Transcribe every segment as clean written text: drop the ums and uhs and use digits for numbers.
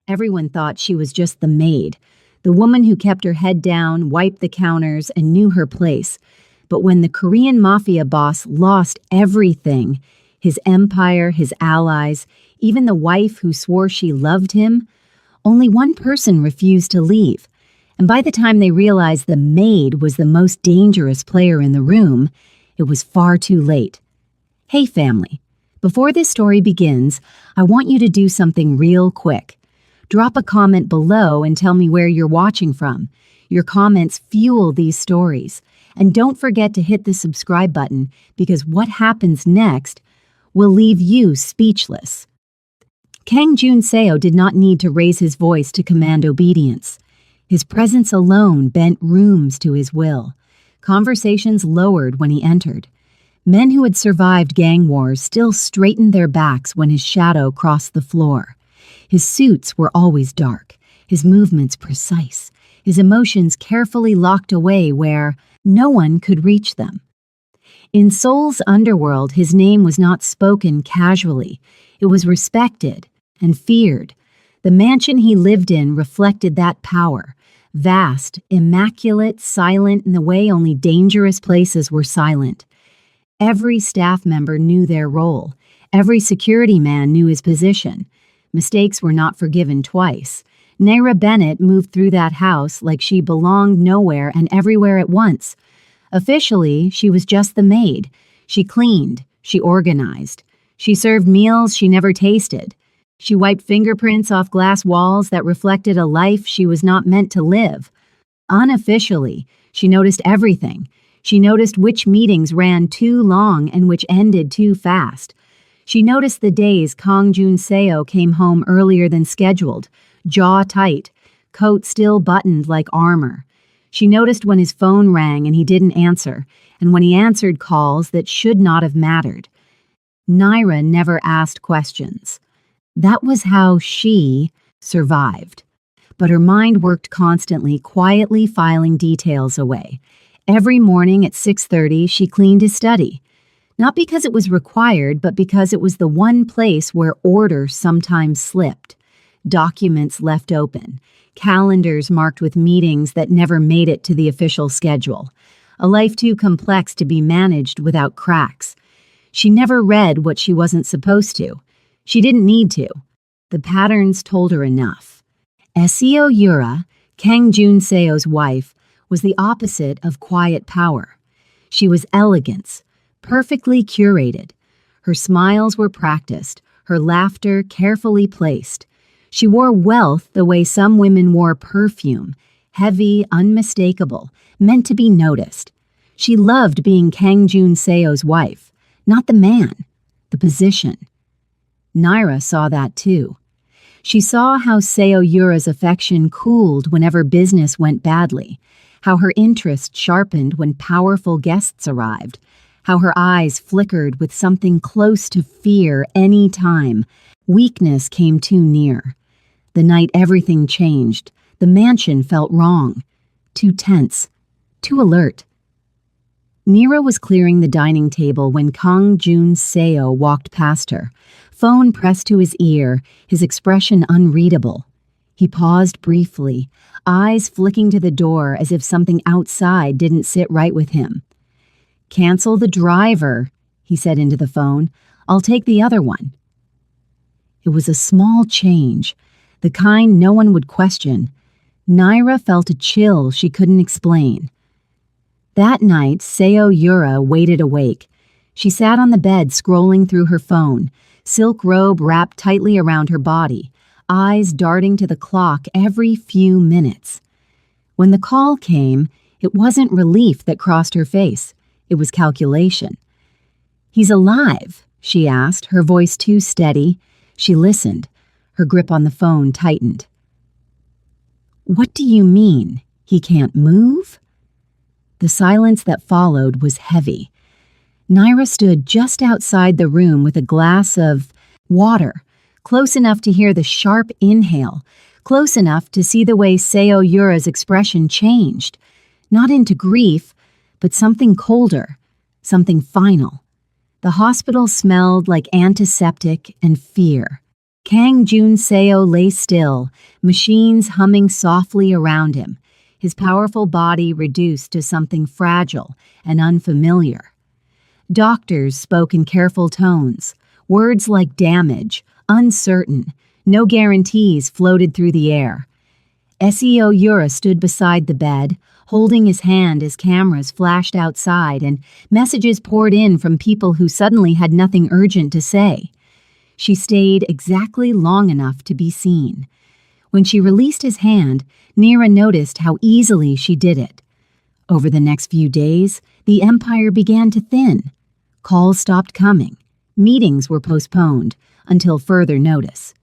Everyone thought she was just the maid, the woman who kept her head down, wiped the counters, and knew her place. But when the Korean Mafia boss lost everything, his empire, his allies, even the wife who swore she loved him, only one person refused to leave. And by the time they realized the maid was the most dangerous player in the room, it was far too late. Hey family, before this story begins, I want you to do something real quick. Drop a comment below and tell me where you're watching from. Your comments fuel these stories. And don't forget to hit the subscribe button because what happens next will leave you speechless. Kang Jun-seo did not need to raise his voice to command obedience. His presence alone bent rooms to his will. Conversations lowered when he entered. Men who had survived gang wars still straightened their backs when his shadow crossed the floor. His suits were always dark, his movements precise, his emotions carefully locked away where no one could reach them. In Seoul's underworld, his name was not spoken casually. It was respected and feared. The mansion he lived in reflected that power, vast, immaculate, silent in the way only dangerous places were silent. Every staff member knew their role. Every security man knew his position. Mistakes were not forgiven twice. Naira Bennett moved through that house like she belonged nowhere and everywhere at once. Officially, she was just the maid. She cleaned. She organized. She served meals she never tasted. She wiped fingerprints off glass walls that reflected a life she was not meant to live. Unofficially, she noticed everything. She noticed which meetings ran too long and which ended too fast. She noticed the days Kang Jun-seo came home earlier than scheduled, jaw tight, coat still buttoned like armor. She noticed when his phone rang and he didn't answer, and when he answered calls that should not have mattered. Naira never asked questions. That was how she survived. But her mind worked constantly, quietly filing details away. Every morning at 6:30, she cleaned his study. Not because it was required, but because it was the one place where order sometimes slipped. Documents left open, calendars marked with meetings that never made it to the official schedule. A life too complex to be managed without cracks. She never read what she wasn't supposed to. She didn't need to. The patterns told her enough. Seo Yura, Kang Jun-seo's wife, was the opposite of quiet power. She was elegance, perfectly curated. Her smiles were practiced, her laughter carefully placed. She wore wealth the way some women wore perfume, heavy, unmistakable, meant to be noticed. She loved being Kang Jun-seo's wife, not the man, the position. Naira saw that too. She saw how Seo Yura's affection cooled whenever business went badly, how her interest sharpened when powerful guests arrived, how her eyes flickered with something close to fear any time weakness came too near. The night everything changed, the mansion felt wrong, too tense, too alert. Naira was clearing the dining table when Kang Jun-seo walked past her, phone pressed to his ear, his expression unreadable. He paused briefly, eyes flicking to the door as if something outside didn't sit right with him. "Cancel the driver," he said into the phone. "I'll take the other one." It was a small change, the kind no one would question. Naira felt a chill she couldn't explain. That night, Seo Yura waited awake. She sat on the bed scrolling through her phone, silk robe wrapped tightly around her body, eyes darting to the clock every few minutes. When the call came, it wasn't relief that crossed her face. It was calculation. "He's alive?" she asked, her voice too steady. She listened. Her grip on the phone tightened. "What do you mean? He can't move?" The silence that followed was heavy. Naira stood just outside the room with a glass of water, close enough to hear the sharp inhale, close enough to see the way Seo Yura's expression changed, not into grief, but something colder, something final. The hospital smelled like antiseptic and fear. Kang Jun-seo lay still, machines humming softly around him, his powerful body reduced to something fragile and unfamiliar. Doctors spoke in careful tones. Words like damage, uncertain, no guarantees floated through the air. Seo Yura stood beside the bed, holding his hand as cameras flashed outside and messages poured in from people who suddenly had nothing urgent to say. She stayed exactly long enough to be seen. When she released his hand, Nira noticed how easily she did it. Over the next few days, the empire began to thin. Calls stopped coming. Meetings were postponed until further notice.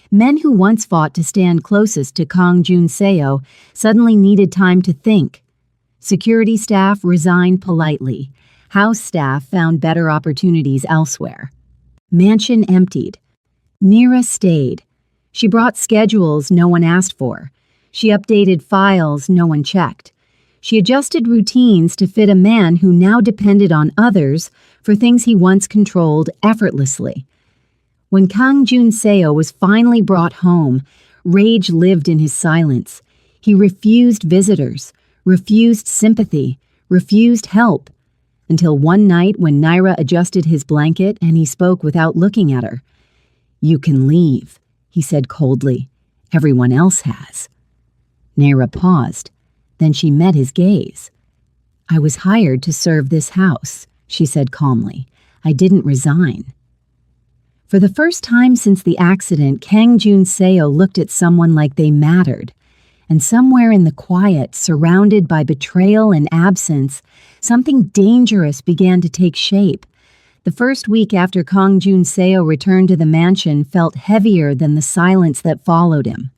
Men who once fought to stand closest to Kang Jun-seo suddenly needed time to think. Security staff resigned politely. House staff found better opportunities elsewhere. Mansion emptied. Nira stayed. She brought schedules no one asked for. She updated files no one checked. She adjusted routines to fit a man who now depended on others for things he once controlled effortlessly. When Kang Jun-seo was finally brought home, rage lived in his silence. He refused visitors, refused sympathy, refused help, until one night when Nira adjusted his blanket and he spoke without looking at her. "You can leave," he said coldly. "Everyone else has." Nira paused. Then she met his gaze. "I was hired to serve this house," she said calmly. "I didn't resign." For the first time since the accident, Kang Jun-seo looked at someone like they mattered. And somewhere in the quiet, surrounded by betrayal and absence, something dangerous began to take shape. The first week after Kang Jun-seo returned to the mansion felt heavier than the silence that followed him.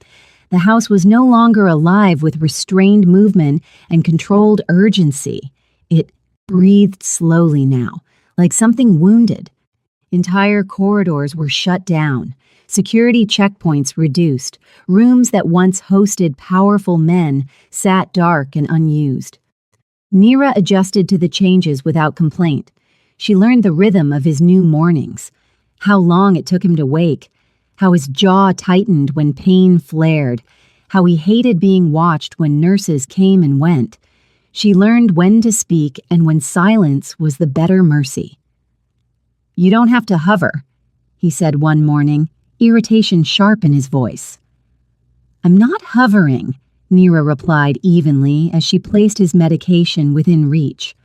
The house was no longer alive with restrained movement and controlled urgency. It breathed slowly now, like something wounded. Entire corridors were shut down, security checkpoints reduced, rooms that once hosted powerful men sat dark and unused. Nira adjusted to the changes without complaint. She learned the rhythm of his new mornings, how long it took him to wake, how his jaw tightened when pain flared, how he hated being watched when nurses came and went. She learned when to speak and when silence was the better mercy. "You don't have to hover," he said one morning, irritation sharp in his voice. "I'm not hovering," Nira replied evenly as she placed his medication within reach.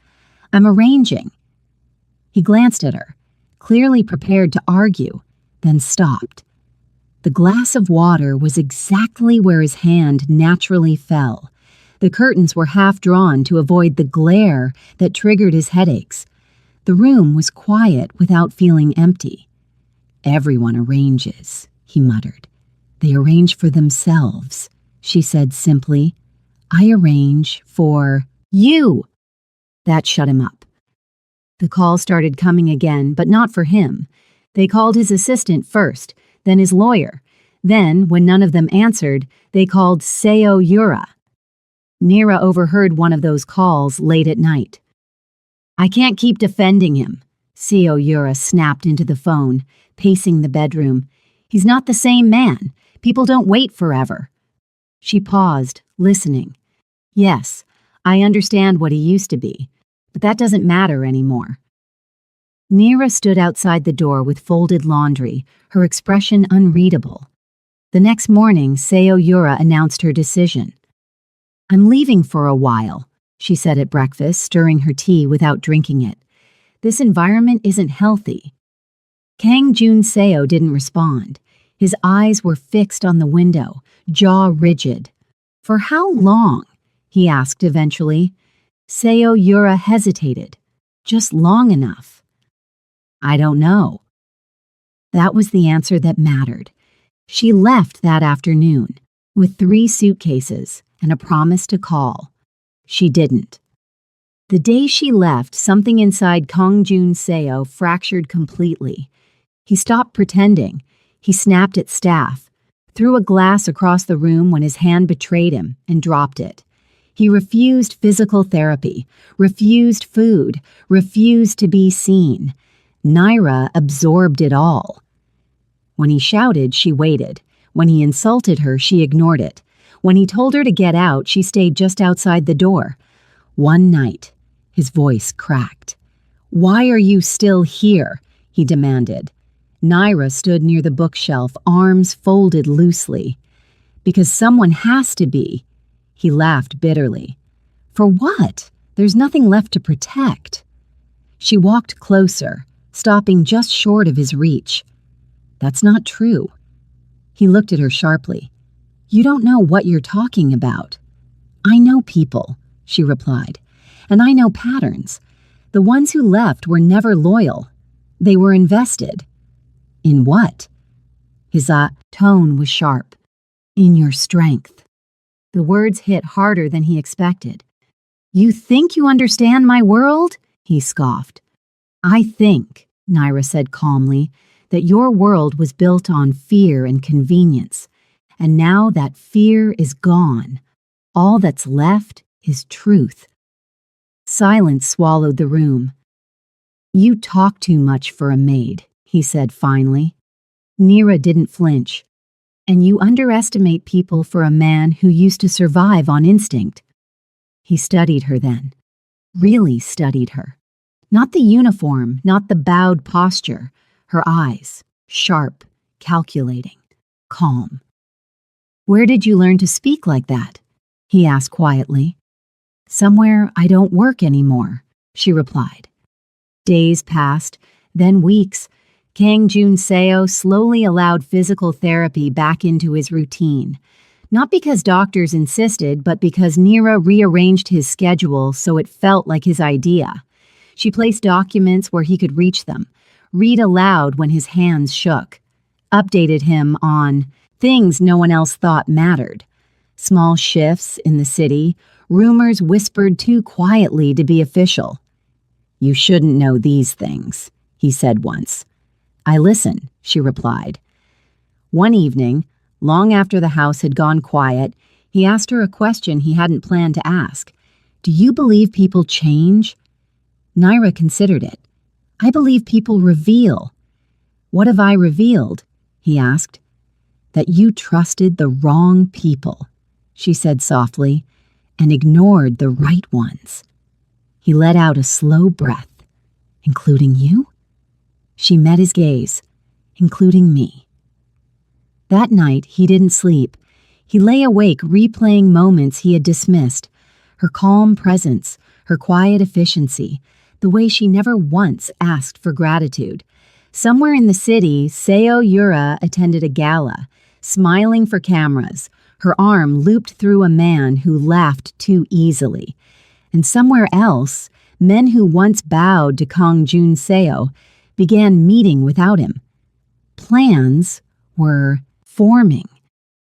"I'm arranging." He glanced at her, clearly prepared to argue, then stopped. The glass of water was exactly where his hand naturally fell. The curtains were half drawn to avoid the glare that triggered his headaches. The room was quiet without feeling empty. "Everyone arranges," he muttered. "They arrange for themselves," she said simply. "I arrange for you." That shut him up. The calls started coming again, but not for him. They called his assistant first, then his lawyer. Then, when none of them answered, they called Seo Yura. Nira overheard one of those calls late at night. "I can't keep defending him," Seo Yura snapped into the phone, pacing the bedroom. "He's not the same man. People don't wait forever." She paused, listening. "Yes, I understand what he used to be, but that doesn't matter anymore." Nira stood outside the door with folded laundry, her expression unreadable. The next morning, Seo Yura announced her decision. "I'm leaving for a while," she said at breakfast, stirring her tea without drinking it. "This environment isn't healthy." Kang Jun-seo didn't respond. His eyes were fixed on the window, jaw rigid. "For how long?" he asked eventually. Seo Yura hesitated. "Just long enough." "I don't know." That was the answer that mattered. She left that afternoon, with 3 suitcases and a promise to call. She didn't. The day she left, something inside Kang Jun-seo fractured completely. He stopped pretending. He snapped at staff, threw a glass across the room when his hand betrayed him, and dropped it. He refused physical therapy, refused food, refused to be seen. Nira absorbed it all. When he shouted, she waited. When he insulted her, she ignored it. When he told her to get out, she stayed just outside the door. One night, his voice cracked. "Why are you still here?" he demanded. Naira stood near the bookshelf, arms folded loosely. "Because someone has to be." He laughed bitterly. "For what? There's nothing left to protect." She walked closer, stopping just short of his reach. "That's not true." He looked at her sharply. "You don't know what you're talking about." "I know people," she replied, "and I know patterns. The ones who left were never loyal. They were invested." "In what?" His tone was sharp. "In your strength." The words hit harder than he expected. "You think you understand my world?" he scoffed. "I think," Naira said calmly, "that your world was built on fear and convenience. And now that fear is gone. All that's left is truth." Silence swallowed the room. "You talk too much for a maid," he said finally. Naira didn't flinch. "And you underestimate people for a man who used to survive on instinct." He studied her then. Really studied her. Not the uniform, not the bowed posture. Her eyes, sharp, calculating, calm. "Where did you learn to speak like that?" he asked quietly. "Somewhere I don't work anymore," she replied. Days passed, then weeks. Kang Jun-seo slowly allowed physical therapy back into his routine. Not because doctors insisted, but because Naira rearranged his schedule so it felt like his idea. She placed documents where he could reach them, read aloud when his hands shook, updated him on things no one else thought mattered. Small shifts in the city, rumors whispered too quietly to be official. "You shouldn't know these things," he said once. "I listen," she replied. One evening, long after the house had gone quiet, he asked her a question he hadn't planned to ask. "Do you believe people change?" Naira considered it. "I believe people reveal." "What have I revealed?" he asked. "That you trusted the wrong people," she said softly, "and ignored the right ones." He let out a slow breath. "Including you?" She met his gaze. "Including me." That night, he didn't sleep. He lay awake replaying moments he had dismissed. Her calm presence, her quiet efficiency, the way she never once asked for gratitude. Somewhere in the city, Seo Yura attended a gala, smiling for cameras, her arm looped through a man who laughed too easily. And somewhere else, men who once bowed to Kang Jun-seo began meeting without him. Plans were forming,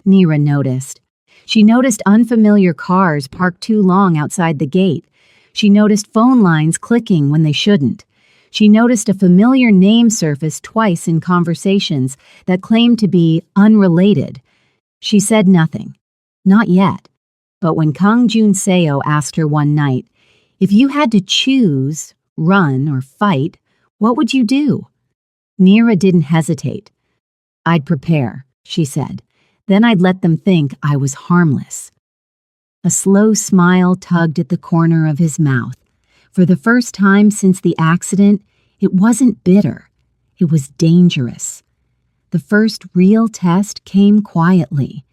Naira noticed. She noticed unfamiliar cars parked too long outside the gate. She noticed phone lines clicking when they shouldn't. She noticed a familiar name surface twice in conversations that claimed to be unrelated. She said nothing. Not yet. But when Kang Jun-seo asked her one night, "If you had to choose, run or fight, what would you do?" Naira didn't hesitate. "I'd prepare," she said. "Then I'd let them think I was harmless." A slow smile tugged at the corner of his mouth. For the first time since the accident, it wasn't bitter. It was dangerous. The first real test came quietly.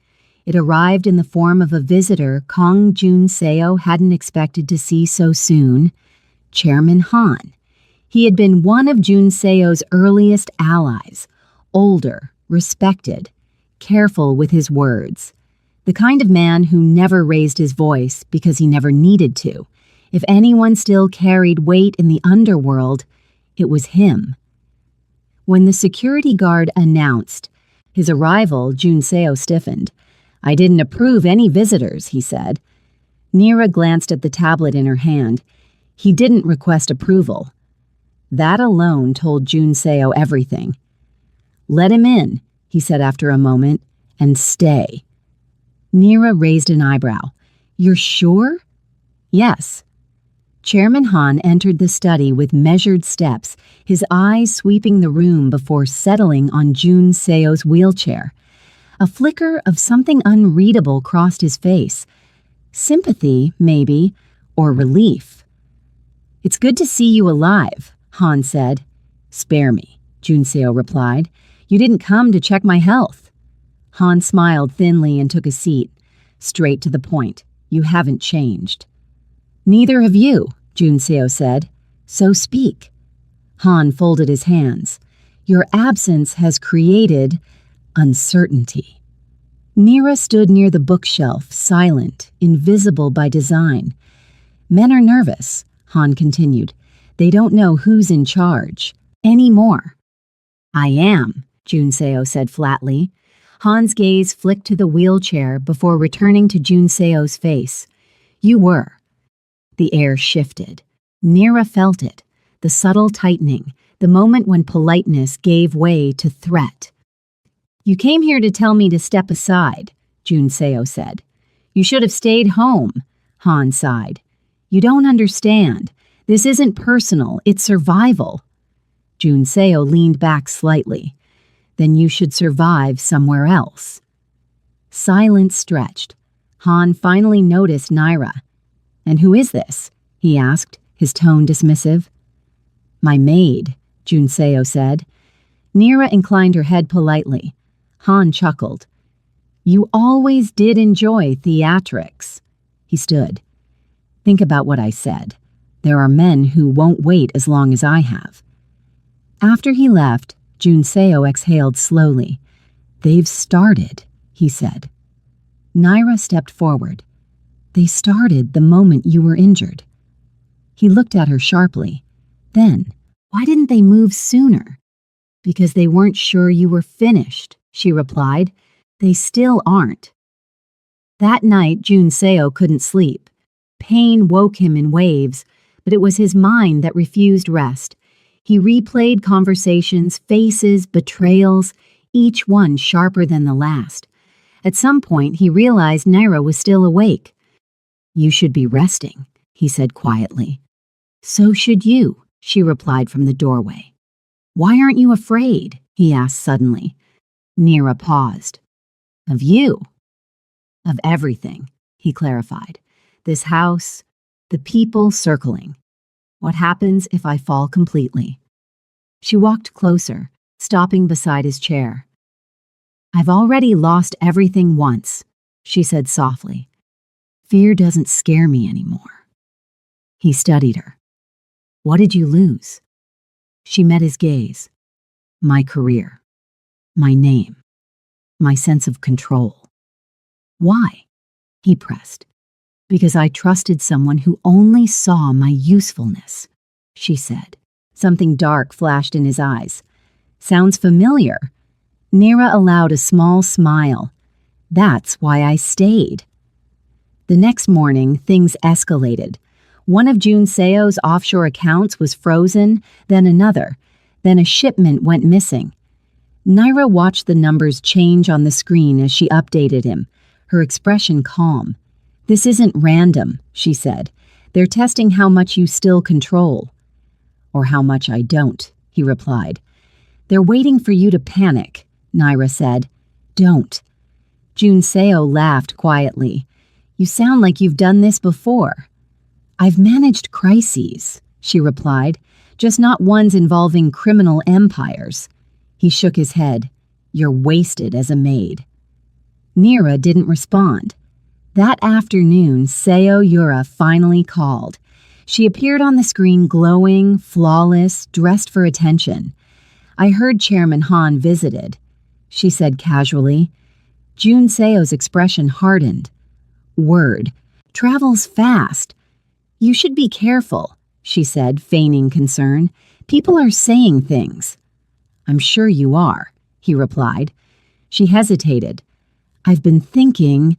It arrived in the form of a visitor Kang Jun-seo hadn't expected to see so soon, Chairman Han. He had been one of Jun-seo's earliest allies, older, respected, careful with his words. The kind of man who never raised his voice because he never needed to. If anyone still carried weight in the underworld, it was him. When the security guard announced his arrival, Jun-seo stiffened. "I didn't approve any visitors," he said. Naira glanced at the tablet in her hand. He didn't request approval. That alone told Jun-seo everything. "Let him in," he said after a moment, "and stay." Naira raised an eyebrow. "You're sure?" "Yes." Chairman Han entered the study with measured steps, his eyes sweeping the room before settling on Jun Seo's wheelchair. A flicker of something unreadable crossed his face. Sympathy, maybe, or relief. "It's good to see you alive," Han said. "Spare me," Jun Seo replied. "You didn't come to check my health." Han smiled thinly and took a seat. Straight to the point. "You haven't changed." "Neither have you," Jun Seo said. "So speak." Han folded his hands. "Your absence has created uncertainty." Nira stood near the bookshelf, silent, invisible by design. "Men are nervous," Han continued. "They don't know who's in charge. Anymore." "I am," Jun Seo said flatly. Han's gaze flicked to the wheelchair before returning to Jun Seo's face. "You were." The air shifted. Nira felt it, the subtle tightening, the moment when politeness gave way to threat. "You came here to tell me to step aside," Jun Seo said. "You should have stayed home," Han sighed. "You don't understand. This isn't personal, it's survival." Jun Seo leaned back slightly. "Then you should survive somewhere else." Silence stretched. Han finally noticed Nira. "And who is this?" he asked, his tone dismissive. "My maid," Jun Seo said. Nira inclined her head politely. Han chuckled. "You always did enjoy theatrics." He stood. "Think about what I said. There are men who won't wait as long as I have." After he left, Jun Seo exhaled slowly. "They've started," he said. Nira stepped forward. "They started the moment you were injured." He looked at her sharply. "Then, why didn't they move sooner?" "Because they weren't sure you were finished," she replied. "They still aren't." That night, Jun Seo couldn't sleep. Pain woke him in waves, but it was his mind that refused rest. He replayed conversations, faces, betrayals, each one sharper than the last. At some point, he realized Nira was still awake. "You should be resting," he said quietly. "So should you," she replied from the doorway. "Why aren't you afraid?" he asked suddenly. Nira paused. "Of you?" "Of everything," he clarified. "This house, the people circling. What happens if I fall completely?" She walked closer, stopping beside his chair. "I've already lost everything once," she said softly. "Fear doesn't scare me anymore." He studied her. "What did you lose?" She met his gaze. "My career. My name. My sense of control." "Why?" he pressed. "Because I trusted someone who only saw my usefulness," she said. Something dark flashed in his eyes. "Sounds familiar." Nira allowed a small smile. "That's why I stayed." The next morning, things escalated. One of Jun Seo's offshore accounts was frozen, then another. Then a shipment went missing. Nira watched the numbers change on the screen as she updated him, her expression calm. "This isn't random," she said. "They're testing how much you still control." "Or how much I don't," he replied. "They're waiting for you to panic," Nira said. "Don't." Jun Seo laughed quietly. "You sound like you've done this before." "I've managed crises," she replied, "just not ones involving criminal empires." He shook his head. "You're wasted as a maid." Nira didn't respond. That afternoon, Seo Yura finally called. She appeared on the screen glowing, flawless, dressed for attention. "I heard Chairman Han visited," she said casually. Jun Seo's expression hardened. "Word. Travels fast." "You should be careful," she said, feigning concern. "People are saying things." "I'm sure you are," he replied. She hesitated. "I've been thinking,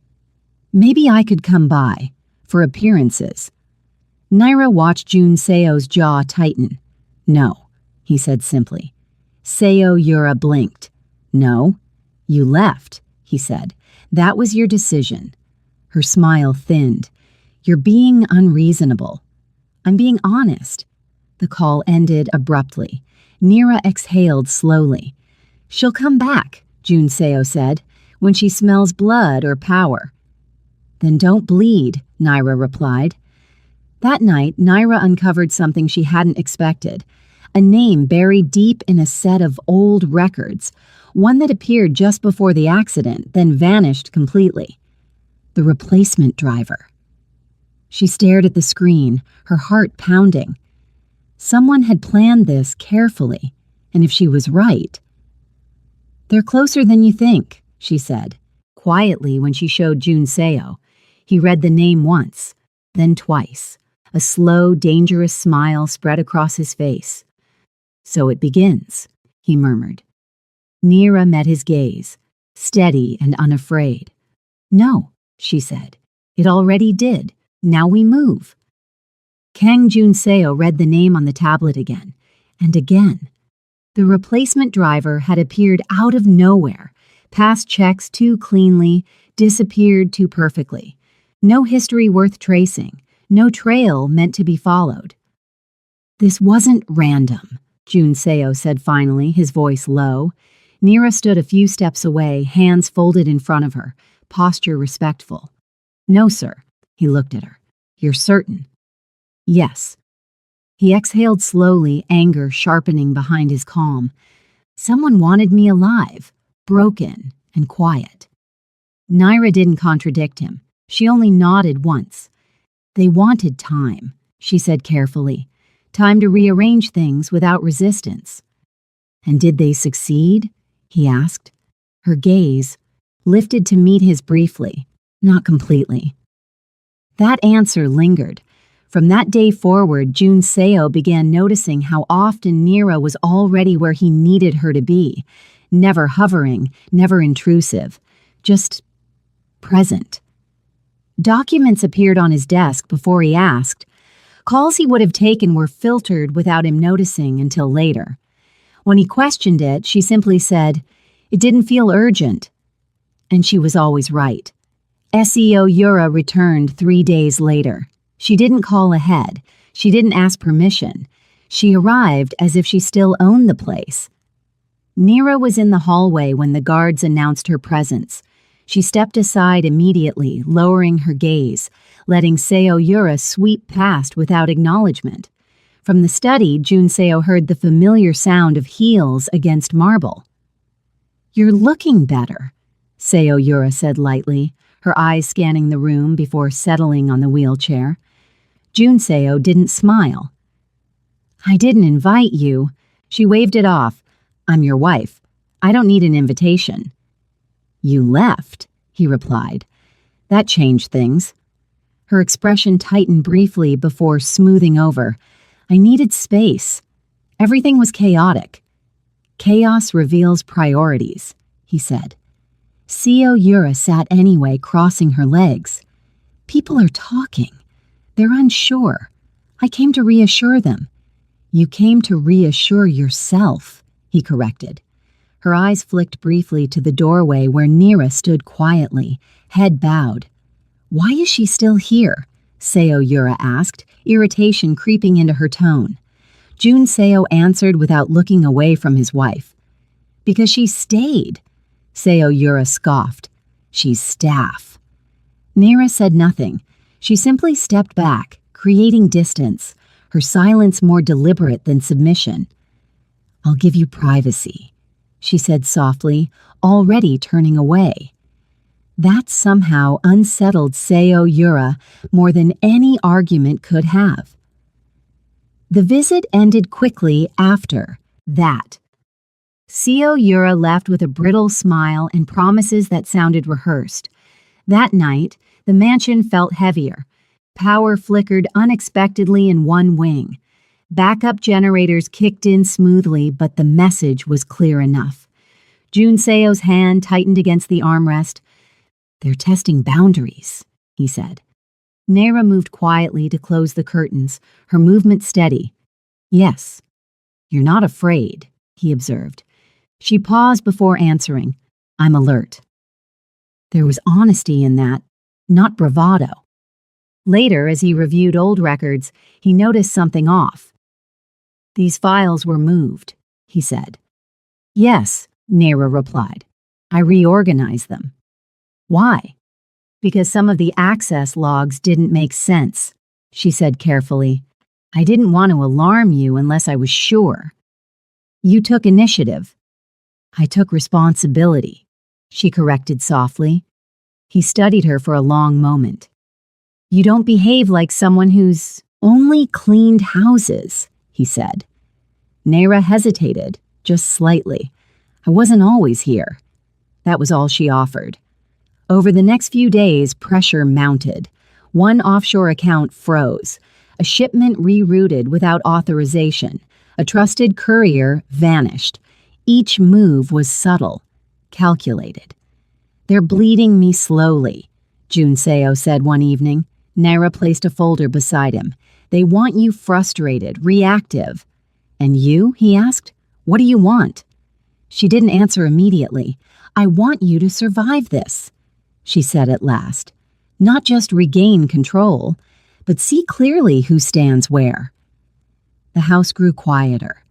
maybe I could come by, for appearances." Nira watched Jun Seo's jaw tighten. "No," he said simply. Seo Yura blinked. "No, you left," he said. "That was your decision." Her smile thinned. "You're being unreasonable." I'm being honest." The call ended abruptly. Nira exhaled slowly. "She'll come back," Jun Seo said, "when she smells blood or power." "Then don't bleed," Naira replied. That night, Naira uncovered something she hadn't expected. A name buried deep in a set of old records, one that appeared just before the accident, then vanished completely. The replacement driver. She stared at the screen, her heart pounding. Someone had planned this carefully, and if she was right... "They're closer than you think," she said, quietly when she showed Jun Seo. He read the name once, then twice. A slow, dangerous smile spread across his face. "So it begins," he murmured. Nira met his gaze, steady and unafraid. "No," she said. "It already did. Now we move." Kang Jun Seo read the name on the tablet again, and again. The replacement driver had appeared out of nowhere, passed checks too cleanly, disappeared too perfectly. No history worth tracing, no trail meant to be followed. "This wasn't random," Jun Seo said finally, his voice low. Nira stood a few steps away, hands folded in front of her, posture respectful. "No, sir." He looked at her. "You're certain?" "Yes." He exhaled slowly, anger sharpening behind his calm. "Someone wanted me alive, broken and quiet." Naira didn't contradict him. She only nodded once. "They wanted time," she said carefully. "Time to rearrange things without resistance." "And did they succeed?" he asked. Her gaze lifted to meet his briefly, not completely. That answer lingered. From that day forward, Jun Seo began noticing how often Nira was already where he needed her to be. Never hovering, never intrusive, just present. Documents appeared on his desk before he asked. Calls he would have taken were filtered without him noticing until later. When he questioned it, she simply said, "It didn't feel urgent." And she was always right. SEO Yura returned 3 days later. She didn't call ahead. She didn't ask permission. She arrived as if she still owned the place. Nira was in the hallway when the guards announced her presence. She stepped aside immediately, lowering her gaze, letting Seo Yura sweep past without acknowledgement. From the study, Jun Seo heard the familiar sound of heels against marble. "You're looking better," Seo Yura said lightly, her eyes scanning the room before settling on the wheelchair. Jun Seo didn't smile. "I didn't invite you." She waved it off. "I'm your wife. I don't need an invitation." "You left," he replied. That changed things. Her expression tightened briefly before smoothing over. "I needed space. Everything was chaotic." "Chaos reveals priorities," he said. Seo Yura sat anyway, crossing her legs. "People are talking. They're unsure. I came to reassure them." "You came to reassure yourself," he corrected. Her eyes flicked briefly to the doorway where Nira stood quietly, head bowed. "Why is she still here?" Seo Yura asked, irritation creeping into her tone. Jun Seo answered without looking away from his wife. "Because she stayed." Seo Yura scoffed. "She's staff." Nira said nothing. She simply stepped back, creating distance, her silence more deliberate than submission. "I'll give you privacy," she said softly, already turning away. That somehow unsettled Seo Yura more than any argument could have. The visit ended quickly after that. Seo Yura left with a brittle smile and promises that sounded rehearsed. That night, the mansion felt heavier. Power flickered unexpectedly in one wing. Backup generators kicked in smoothly, but the message was clear enough. Jun Seo's hand tightened against the armrest. "They're testing boundaries," he said. Nira moved quietly to close the curtains, her movement steady. "Yes." "You're not afraid," he observed. She paused before answering. "I'm alert." There was honesty in that, not bravado. Later, as he reviewed old records, he noticed something off. "These files were moved," he said. "Yes," Naira replied. "I reorganized them." "Why?" "Because some of the access logs didn't make sense," she said carefully. "I didn't want to alarm you unless I was sure." "You took initiative." "I took responsibility," she corrected softly. He studied her for a long moment. "You don't behave like someone who's only cleaned houses," he said. Naira hesitated, just slightly. "I wasn't always here." That was all she offered. Over the next few days, pressure mounted. One offshore account froze. A shipment rerouted without authorization. A trusted courier vanished. Each move was subtle, calculated. "They're bleeding me slowly," Jun Seo said one evening. Naira placed a folder beside him. "They want you frustrated, reactive." "And you?" he asked. "What do you want?" She didn't answer immediately. "I want you to survive this," she said at last. "Not just regain control, but see clearly who stands where." The house grew quieter.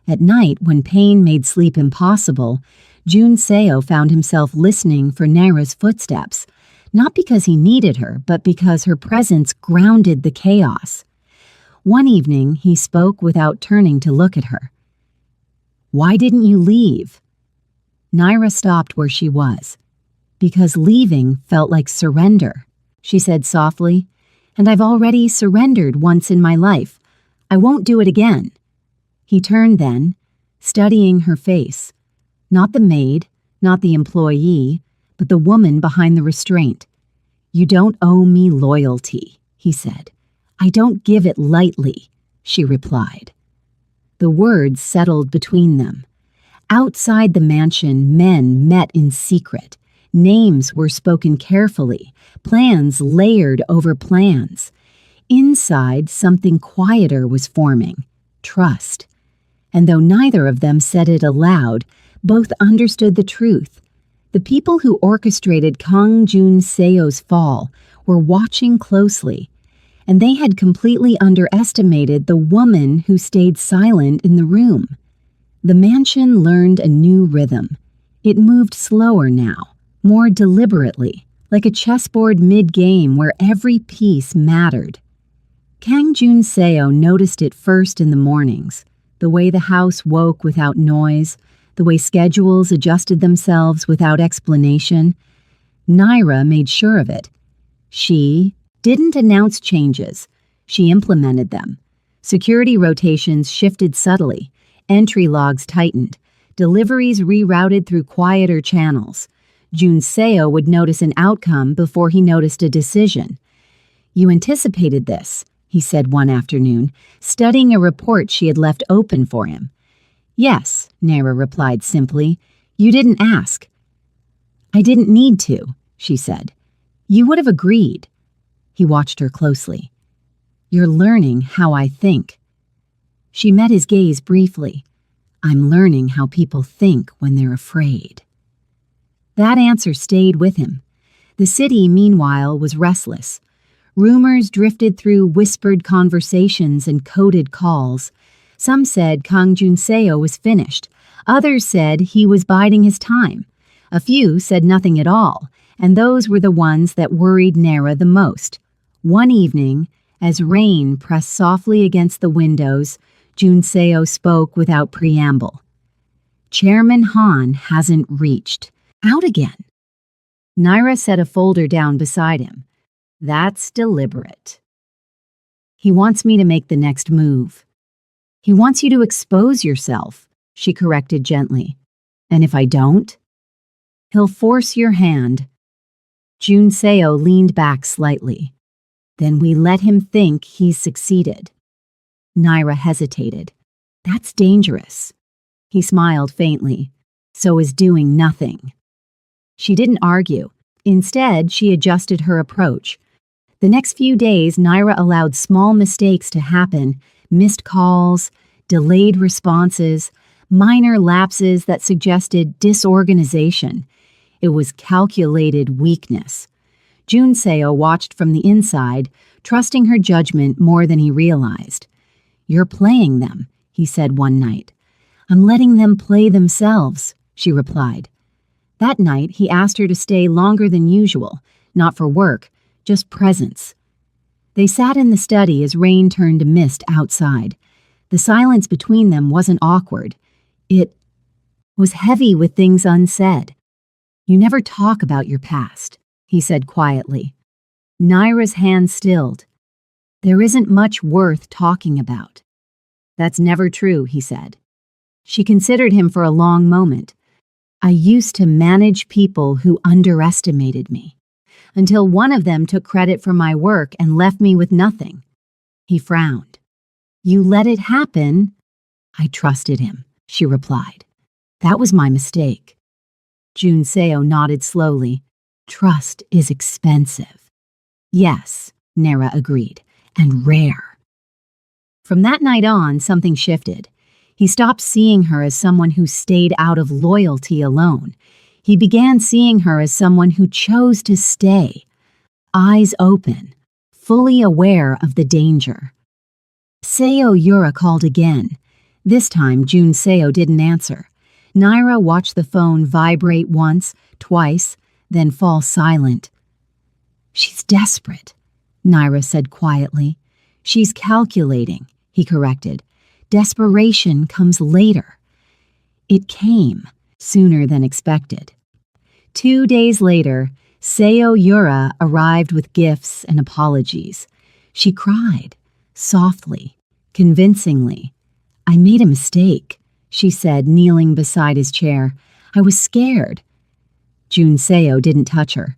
At night, when pain made sleep impossible, Jun Seo found himself listening for Naira's footsteps, not because he needed her, but because her presence grounded the chaos. One evening, he spoke without turning to look at her. "Why didn't you leave?" Naira stopped where she was. "Because leaving felt like surrender," she said softly. "And I've already surrendered once in my life. I won't do it again." He turned then, studying her face. Not the maid, not the employee, but the woman behind the restraint. "You don't owe me loyalty," he said. "I don't give it lightly," she replied. The words settled between them. Outside the mansion, men met in secret. Names were spoken carefully, plans layered over plans. Inside, something quieter was forming, trust. And though neither of them said it aloud, both understood the truth. The people who orchestrated Kang Jun Seo's fall were watching closely, and they had completely underestimated the woman who stayed silent in the room. The mansion learned a new rhythm. It moved slower now, more deliberately, like a chessboard mid-game where every piece mattered. Kang Jun Seo noticed it first in the mornings, the way the house woke without noise, the way schedules adjusted themselves without explanation. Naira made sure of it. She didn't announce changes. She implemented them. Security rotations shifted subtly. Entry logs tightened. Deliveries rerouted through quieter channels. Jun Seo would notice an outcome before he noticed a decision. "You anticipated this," he said one afternoon, studying a report she had left open for him. "Yes," Naira replied simply. "You didn't ask." "I didn't need to," she said. "You would have agreed." He watched her closely. "You're learning how I think." She met his gaze briefly. "I'm learning how people think when they're afraid." That answer stayed with him. The city, meanwhile, was restless. Rumors drifted through whispered conversations and coded calls. Some said Kang Jun Seo was finished. Others said he was biding his time. A few said nothing at all, and those were the ones that worried Naira the most. One evening, as rain pressed softly against the windows, Jun Seo spoke without preamble. "Chairman Han hasn't reached. Out again." Naira set a folder down beside him. "That's deliberate. He wants me to make the next move." "He wants you to expose yourself," she corrected gently. "And if I don't?" "He'll force your hand." Jun Seo leaned back slightly. "Then we let him think he's succeeded." Naira hesitated. "That's dangerous." He smiled faintly. "So is doing nothing." She didn't argue. Instead, she adjusted her approach. The next few days, Naira allowed small mistakes to happen, missed calls, delayed responses, minor lapses that suggested disorganization. It was calculated weakness. Jun Seo watched from the inside, trusting her judgment more than he realized. "You're playing them," he said one night. "I'm letting them play themselves," she replied. That night, he asked her to stay longer than usual, not for work, just presence. They sat in the study as rain turned to mist outside. The silence between them wasn't awkward. It was heavy with things unsaid. "You never talk about your past," he said quietly. Naira's hand stilled. "There isn't much worth talking about." "That's never true," he said. She considered him for a long moment. "I used to manage people who underestimated me, until one of them took credit for my work and left me with nothing." He frowned. "You let it happen?" "I trusted him," she replied. "That was my mistake." Jun Seo nodded slowly. "Trust is expensive." "Yes," Naira agreed, "and rare." From that night on, something shifted. He stopped seeing her as someone who stayed out of loyalty alone. He began seeing her as someone who chose to stay, eyes open, fully aware of the danger. Seo Yura called again. This time, Jun Seo didn't answer. Naira watched the phone vibrate once, twice, then fall silent. "She's desperate," Naira said quietly. "She's calculating," he corrected. "Desperation comes later." It came, sooner than expected. 2 days later, Seo Yura arrived with gifts and apologies. She cried, softly, convincingly. "I made a mistake," she said, kneeling beside his chair. "I was scared." Jun Seo didn't touch her.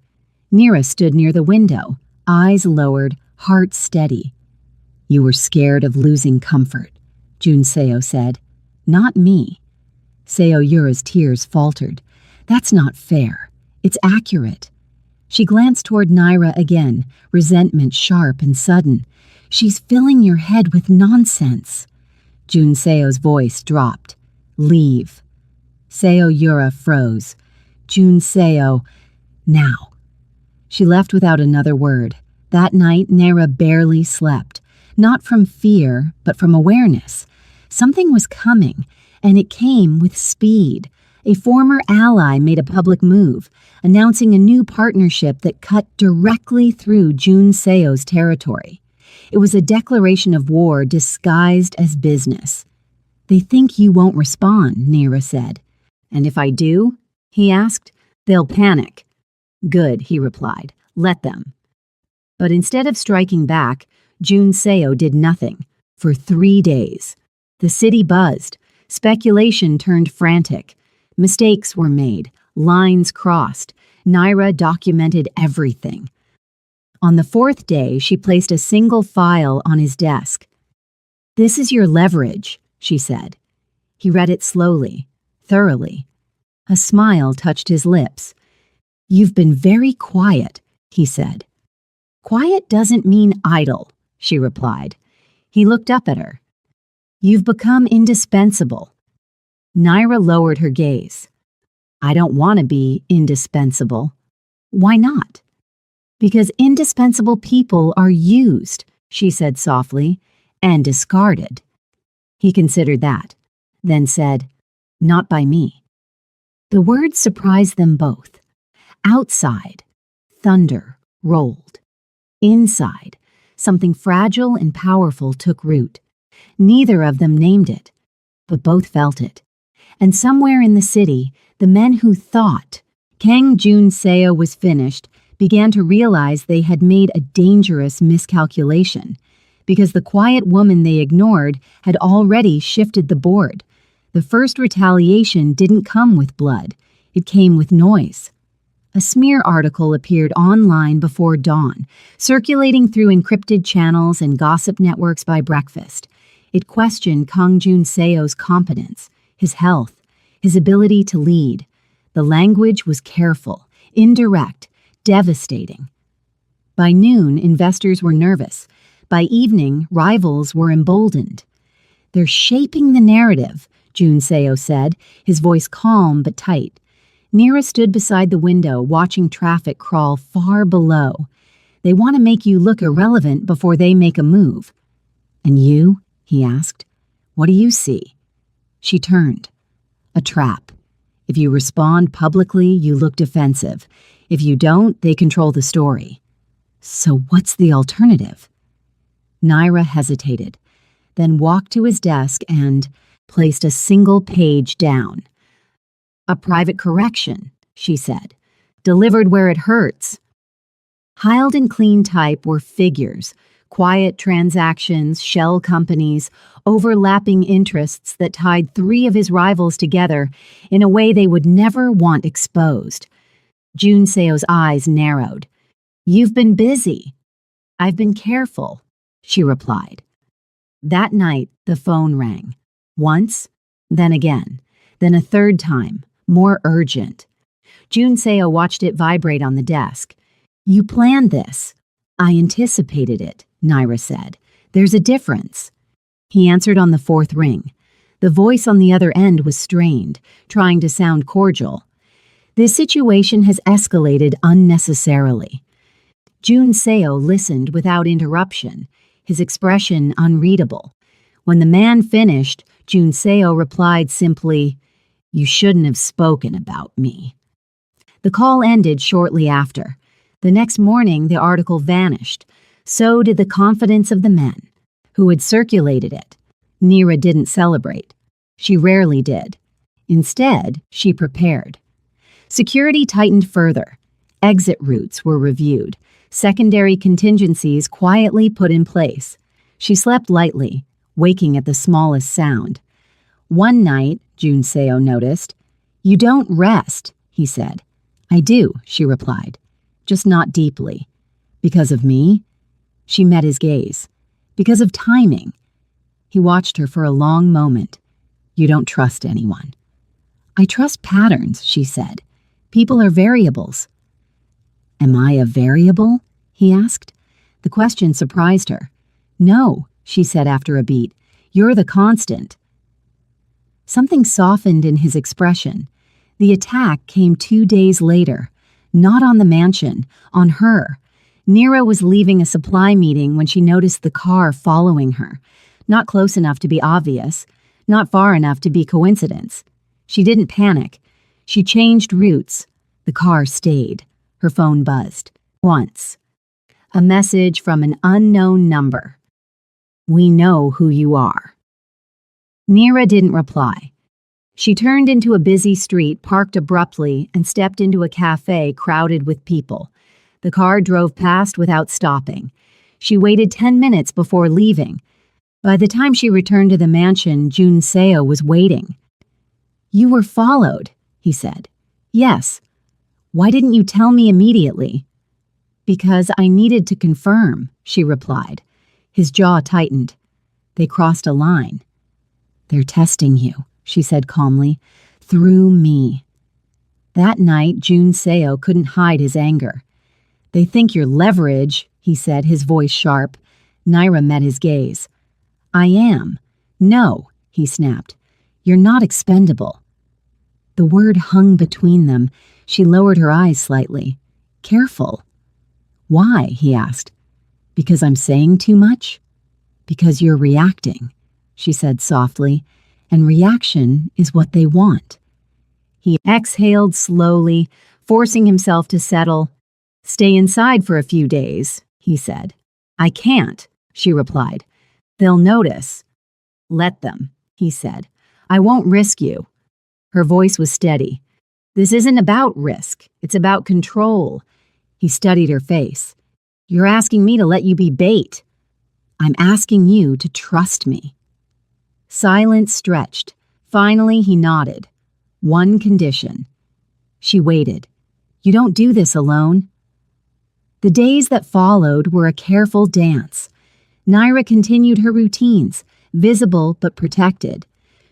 Naira stood near the window, eyes lowered, heart steady. "You were scared of losing comfort," Jun Seo said. "Not me." Seo Yura's tears faltered. "That's not fair. It's accurate." She glanced toward Naira again, resentment sharp and sudden. "She's filling your head with nonsense." Jun Seo's voice dropped. "Leave." Seo Yura froze. "Jun Seo, now." She left without another word. That night, Naira barely slept. Not from fear, but from awareness. Something was coming, and it came with speed. A former ally made a public move, announcing a new partnership that cut directly through Jun Seo's territory. It was a declaration of war disguised as business. "They think you won't respond," Naira said. "And if I do?" he asked. "They'll panic." "Good," he replied. "Let them." But instead of striking back, Jun Seo did nothing. For 3 days. The city buzzed. Speculation turned frantic. Mistakes were made. Lines crossed. Naira documented everything. On the 4th day, she placed a single file on his desk. "This is your leverage," she said. He read it slowly, thoroughly. A smile touched his lips. "You've been very quiet," he said. "Quiet doesn't mean idle," she replied. He looked up at her. "You've become indispensable." Naira lowered her gaze. "I don't want to be indispensable." "Why not?" "Because indispensable people are used," she said softly, "and discarded." He considered that, then said, "Not by me." The words surprised them both. Outside, thunder rolled. Inside, something fragile and powerful took root. Neither of them named it, but both felt it. And somewhere in the city, the men who thought Kang Jun Seo was finished began to realize they had made a dangerous miscalculation, because the quiet woman they ignored had already shifted the board. The first retaliation didn't come with blood. It came with noise. A smear article appeared online before dawn, circulating through encrypted channels and gossip networks by breakfast. It questioned Kang Jun Seo's competence, his health, his ability to lead. The language was careful, indirect, devastating. By noon, investors were nervous. By evening, rivals were emboldened. "They're shaping the narrative," Jun Seo said, his voice calm but tight. Nira stood beside the window, watching traffic crawl far below. They want to make you look irrelevant before they make a move. And you? He asked. What do you see? She turned. A trap. If you respond publicly, you look defensive. If you don't, they control the story. So what's the alternative? Naira hesitated, then walked to his desk and placed a single page down. A private correction, she said, delivered where it hurts. Piled in clean type were figures, quiet transactions, shell companies, overlapping interests that tied 3 of his rivals together in a way they would never want exposed. Jun Seo's eyes narrowed. You've been busy. I've been careful, she replied. That night, the phone rang. Once, then again, then a third time, more urgent. Jun Seo watched it vibrate on the desk. You planned this. I anticipated it, Naira said. There's a difference. He answered on the 4th ring. The voice on the other end was strained, trying to sound cordial. This situation has escalated unnecessarily. Jun Seo listened without interruption, his expression unreadable. When the man finished, Jun Seo replied simply, You shouldn't have spoken about me. The call ended shortly after. The next morning, the article vanished. So did the confidence of the men who had circulated it. Nira didn't celebrate. She rarely did. Instead, she prepared. Security tightened further. Exit routes were reviewed. Secondary contingencies quietly put in place. She slept lightly, waking at the smallest sound. One night, Jun Seo noticed. You don't rest, he said. I do, she replied. Just not deeply. Because of me? She met his gaze. Because of timing. He watched her for a long moment. You don't trust anyone. I trust patterns, she said. People are variables. Am I a variable? He asked. The question surprised her. No, she said after a beat. You're the constant. Something softened in his expression. The attack came 2 days later. Not on the mansion, on her. Nira was leaving a supply meeting when she noticed the car following her. Not close enough to be obvious, not far enough to be coincidence. She didn't panic. She changed routes. The car stayed. Her phone buzzed. Once. A message from an unknown number. We know who you are. Nira didn't reply. She turned into a busy street, parked abruptly, and stepped into a cafe crowded with people. The car drove past without stopping. She waited 10 minutes before leaving. By the time she returned to the mansion, Jun Seo was waiting. You were followed, he said. Yes. Why didn't you tell me immediately? Because I needed to confirm, she replied. His jaw tightened. They crossed a line. They're testing you, she said calmly, through me. That night, Jun Seo couldn't hide his anger. They think you're leverage, he said, his voice sharp. Naira met his gaze. I am. No, he snapped. You're not expendable. The word hung between them. She lowered her eyes slightly. Careful. Why? He asked. Because I'm saying too much? Because you're reacting, she said softly, and reaction is what they want. He exhaled slowly, forcing himself to settle. Stay inside for a few days, he said. I can't, she replied. They'll notice. Let them, he said. I won't risk you. Her voice was steady. This isn't about risk. It's about control. He studied her face. You're asking me to let you be bait. I'm asking you to trust me. Silence stretched. Finally, he nodded. One condition. She waited. You don't do this alone. The days that followed were a careful dance. Naira continued her routines, visible but protected.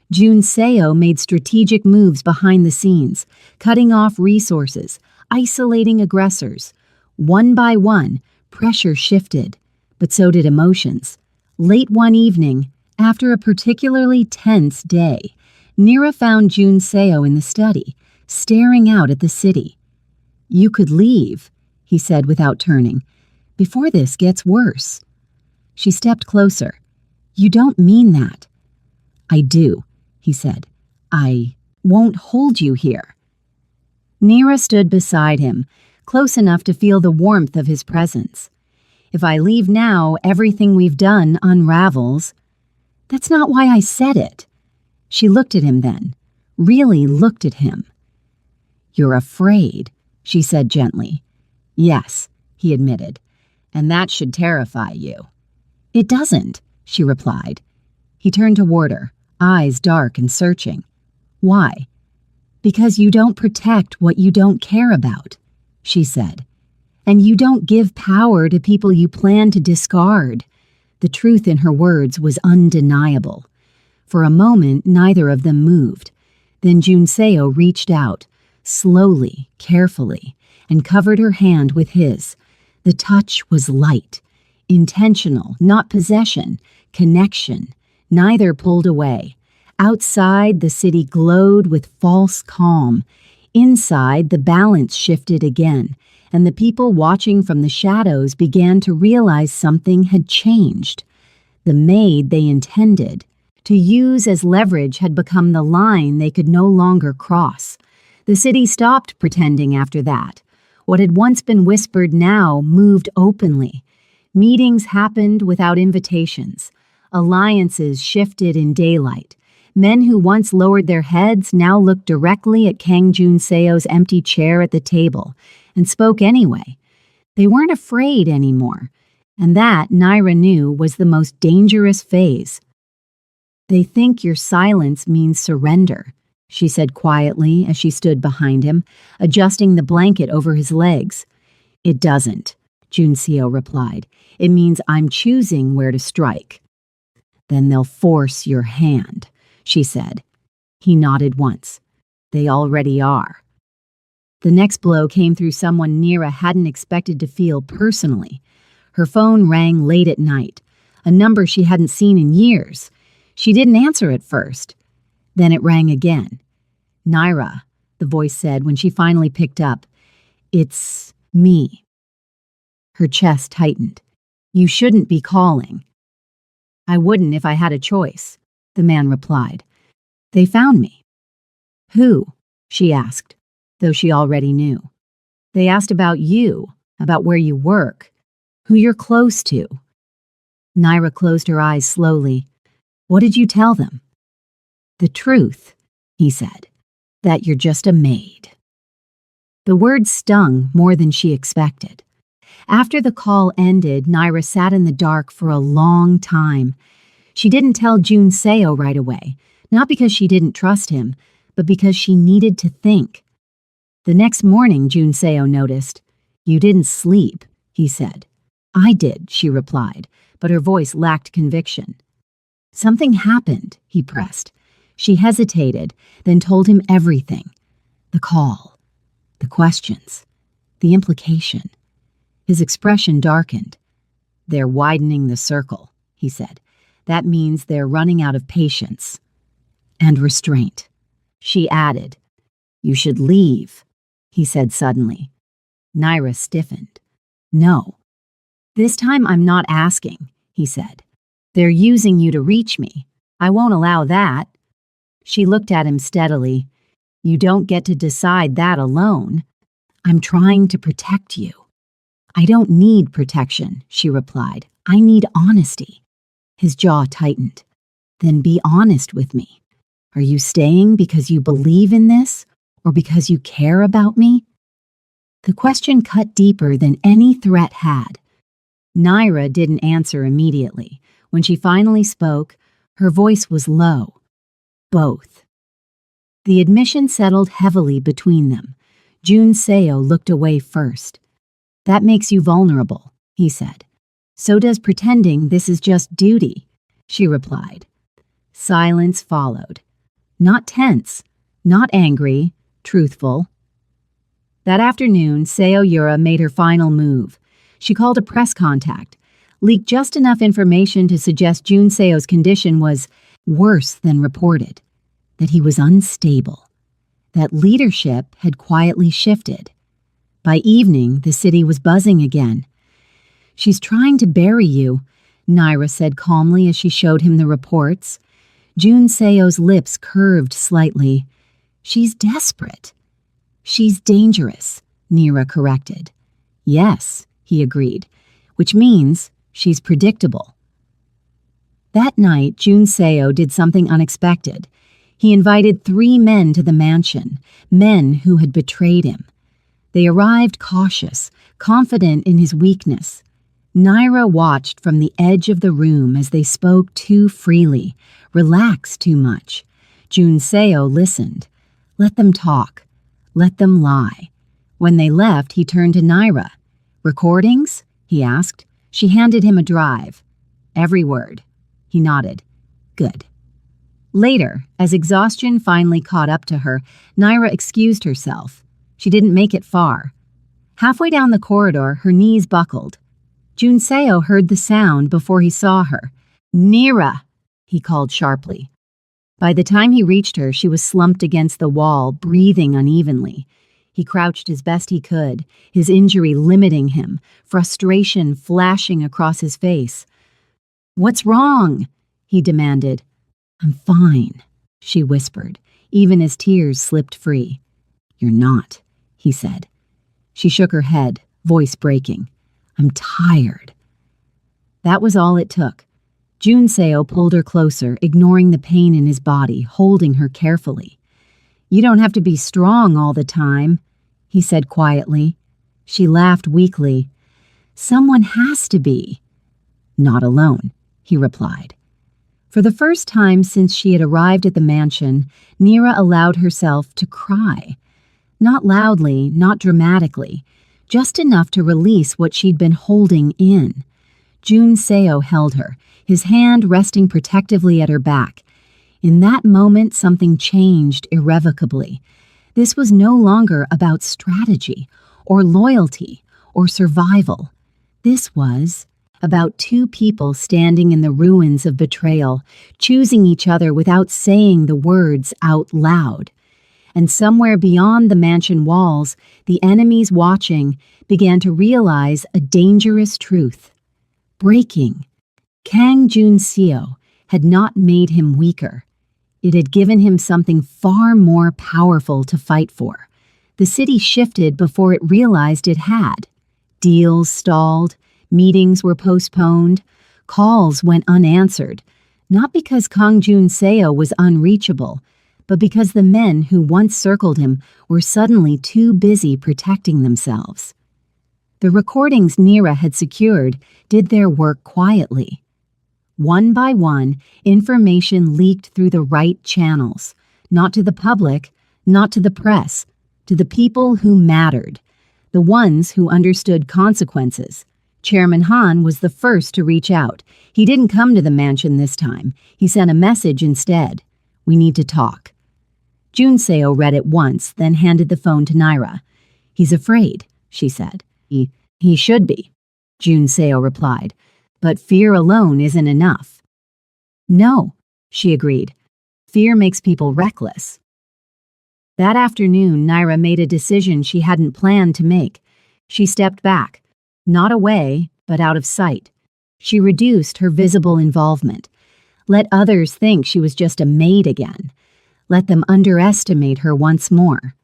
Jun Seo made strategic moves behind the scenes, cutting off resources, isolating aggressors. One by one, pressure shifted, but so did emotions. Late one evening, after a particularly tense day, Nira found Jun Seo in the study, staring out at the city. "You could leave," he said without turning, "before this gets worse." She stepped closer. "You don't mean that." "I do," he said. "I won't hold you here." Nira stood beside him, close enough to feel the warmth of his presence. "If I leave now, everything we've done unravels." "That's not why I said it." She looked at him then, really looked at him. "You're afraid," she said gently. "Yes," he admitted, "and that should terrify you." "It doesn't," she replied. He turned toward her, eyes dark and searching. "Why?" "Because you don't protect what you don't care about," she said. "And you don't give power to people you plan to discard." The truth in her words was undeniable. For a moment, neither of them moved. Then Junseo reached out, slowly, carefully, and covered her hand with his. The touch was light, intentional, not possession, connection. Neither pulled away. Outside, the city glowed with false calm. Inside, the balance shifted again, and the people watching from the shadows began to realize something had changed. The maid they intended to use as leverage had become the line they could no longer cross. The city stopped pretending after that. What had once been whispered now moved openly. Meetings happened without invitations. Alliances shifted in daylight. Men who once lowered their heads now looked directly at Kang Junseo's empty chair at the table and spoke anyway. They weren't afraid anymore, and that, Naira knew, was the most dangerous phase. "They think your silence means surrender," she said quietly as she stood behind him, adjusting the blanket over his legs. "It doesn't," Junseo replied. "It means I'm choosing where to strike." "Then they'll force your hand," she said. He nodded once. "They already are." The next blow came through someone Nira hadn't expected to feel personally. Her phone rang late at night, a number she hadn't seen in years. She didn't answer at first. Then it rang again. "Naira," the voice said when she finally picked up. "It's me." Her chest tightened. "You shouldn't be calling." "I wouldn't if I had a choice," the man replied. "They found me." "Who?" she asked, though she already knew. "They asked about you, about where you work, who you're close to." Naira closed her eyes slowly. "What did you tell them?" "The truth," he said, "that you're just a maid." The word stung more than she expected. After the call ended, Naira sat in the dark for a long time. She didn't tell Junseo right away, not because she didn't trust him, but because she needed to think. The next morning, Junseo noticed. "You didn't sleep," he said. "I did," she replied, but her voice lacked conviction. "Something happened," he pressed. She hesitated, then told him everything. The call, the questions, the implication. His expression darkened. "They're widening the circle," he said. "That means they're running out of patience." "And restraint." She added. "You should leave," he said suddenly. Naira stiffened. "No." "This time I'm not asking," he said. "They're using you to reach me. I won't allow that." She looked at him steadily. "You don't get to decide that alone. I'm trying to protect you." "I don't need protection," she replied. "I need honesty." His jaw tightened. "Then be honest with me. Are you staying because you believe in this, or because you care about me?" The question cut deeper than any threat had. Naira didn't answer immediately. When she finally spoke, her voice was low. "Both." The admission settled heavily between them. Junseo looked away first. "That makes you vulnerable," he said. "So does pretending this is just duty," she replied. Silence followed. Not tense, not angry, truthful. That afternoon, Seo Yura made her final move. She called a press contact, leaked just enough information to suggest Junseo's condition was worse than reported, that he was unstable. that leadership had quietly shifted. By evening, the city was buzzing again. "She's trying to bury you," Naira said calmly as she showed him the reports. Jun Seo's lips curved slightly. "She's desperate." "She's dangerous," Naira corrected. "Yes," he agreed, "which means she's predictable." That night, Jun Seo did something unexpected. He invited 3 men to the mansion, men who had betrayed him. They arrived cautious, confident in his weakness. Naira watched from the edge of the room as they spoke too freely, relaxed too much. Jun Seo listened. Let them talk. Let them lie. When they left, he turned to Naira. "Recordings?" he asked. She handed him a drive. "Every word." He nodded. "Good." Later, as exhaustion finally caught up to her, Naira excused herself. She didn't make it far. Halfway down the corridor, her knees buckled. Jun Seo heard the sound before he saw her. "Naira!" he called sharply. By the time he reached her, she was slumped against the wall, breathing unevenly. He crouched as best he could, his injury limiting him, frustration flashing across his face. "What's wrong?" he demanded. "I'm fine," she whispered, even as tears slipped free. "You're not," he said. She shook her head, voice breaking. "I'm tired." That was all it took. Jun Seo pulled her closer, ignoring the pain in his body, holding her carefully. "You don't have to be strong all the time," he said quietly. She laughed weakly. "Someone has to be." "Not alone," he replied. For the first time since she had arrived at the mansion, Naira allowed herself to cry. Not loudly, not dramatically, just enough to release what she'd been holding in. Jun Seo held her, his hand resting protectively at her back. In that moment, something changed irrevocably. This was no longer about strategy, or loyalty, or survival. This was about 2 people standing in the ruins of betrayal, choosing each other without saying the words out loud. And somewhere beyond the mansion walls, the enemies watching began to realize a dangerous truth. Breaking Kang Jun Seo had not made him weaker. It had given him something far more powerful to fight for. The city shifted before it realized it had. Deals stalled, meetings were postponed, calls went unanswered, not because Kang Jun Seo was unreachable, but because the men who once circled him were suddenly too busy protecting themselves. The recordings Naira had secured did their work quietly. One by one, information leaked through the right channels, not to the public, not to the press, to the people who mattered, the ones who understood consequences. Chairman Han was the first to reach out. He didn't come to the mansion this time. He sent a message instead. "We need to talk." Jun Seo read it once, then handed the phone to Naira. "He's afraid," she said. He should be," Jun Seo replied. "But fear alone isn't enough." "No," she agreed. "Fear makes people reckless." That afternoon, Naira made a decision she hadn't planned to make. She stepped back, not away, but out of sight. She reduced her visible involvement. Let others think she was just a maid again. Let them underestimate her once more.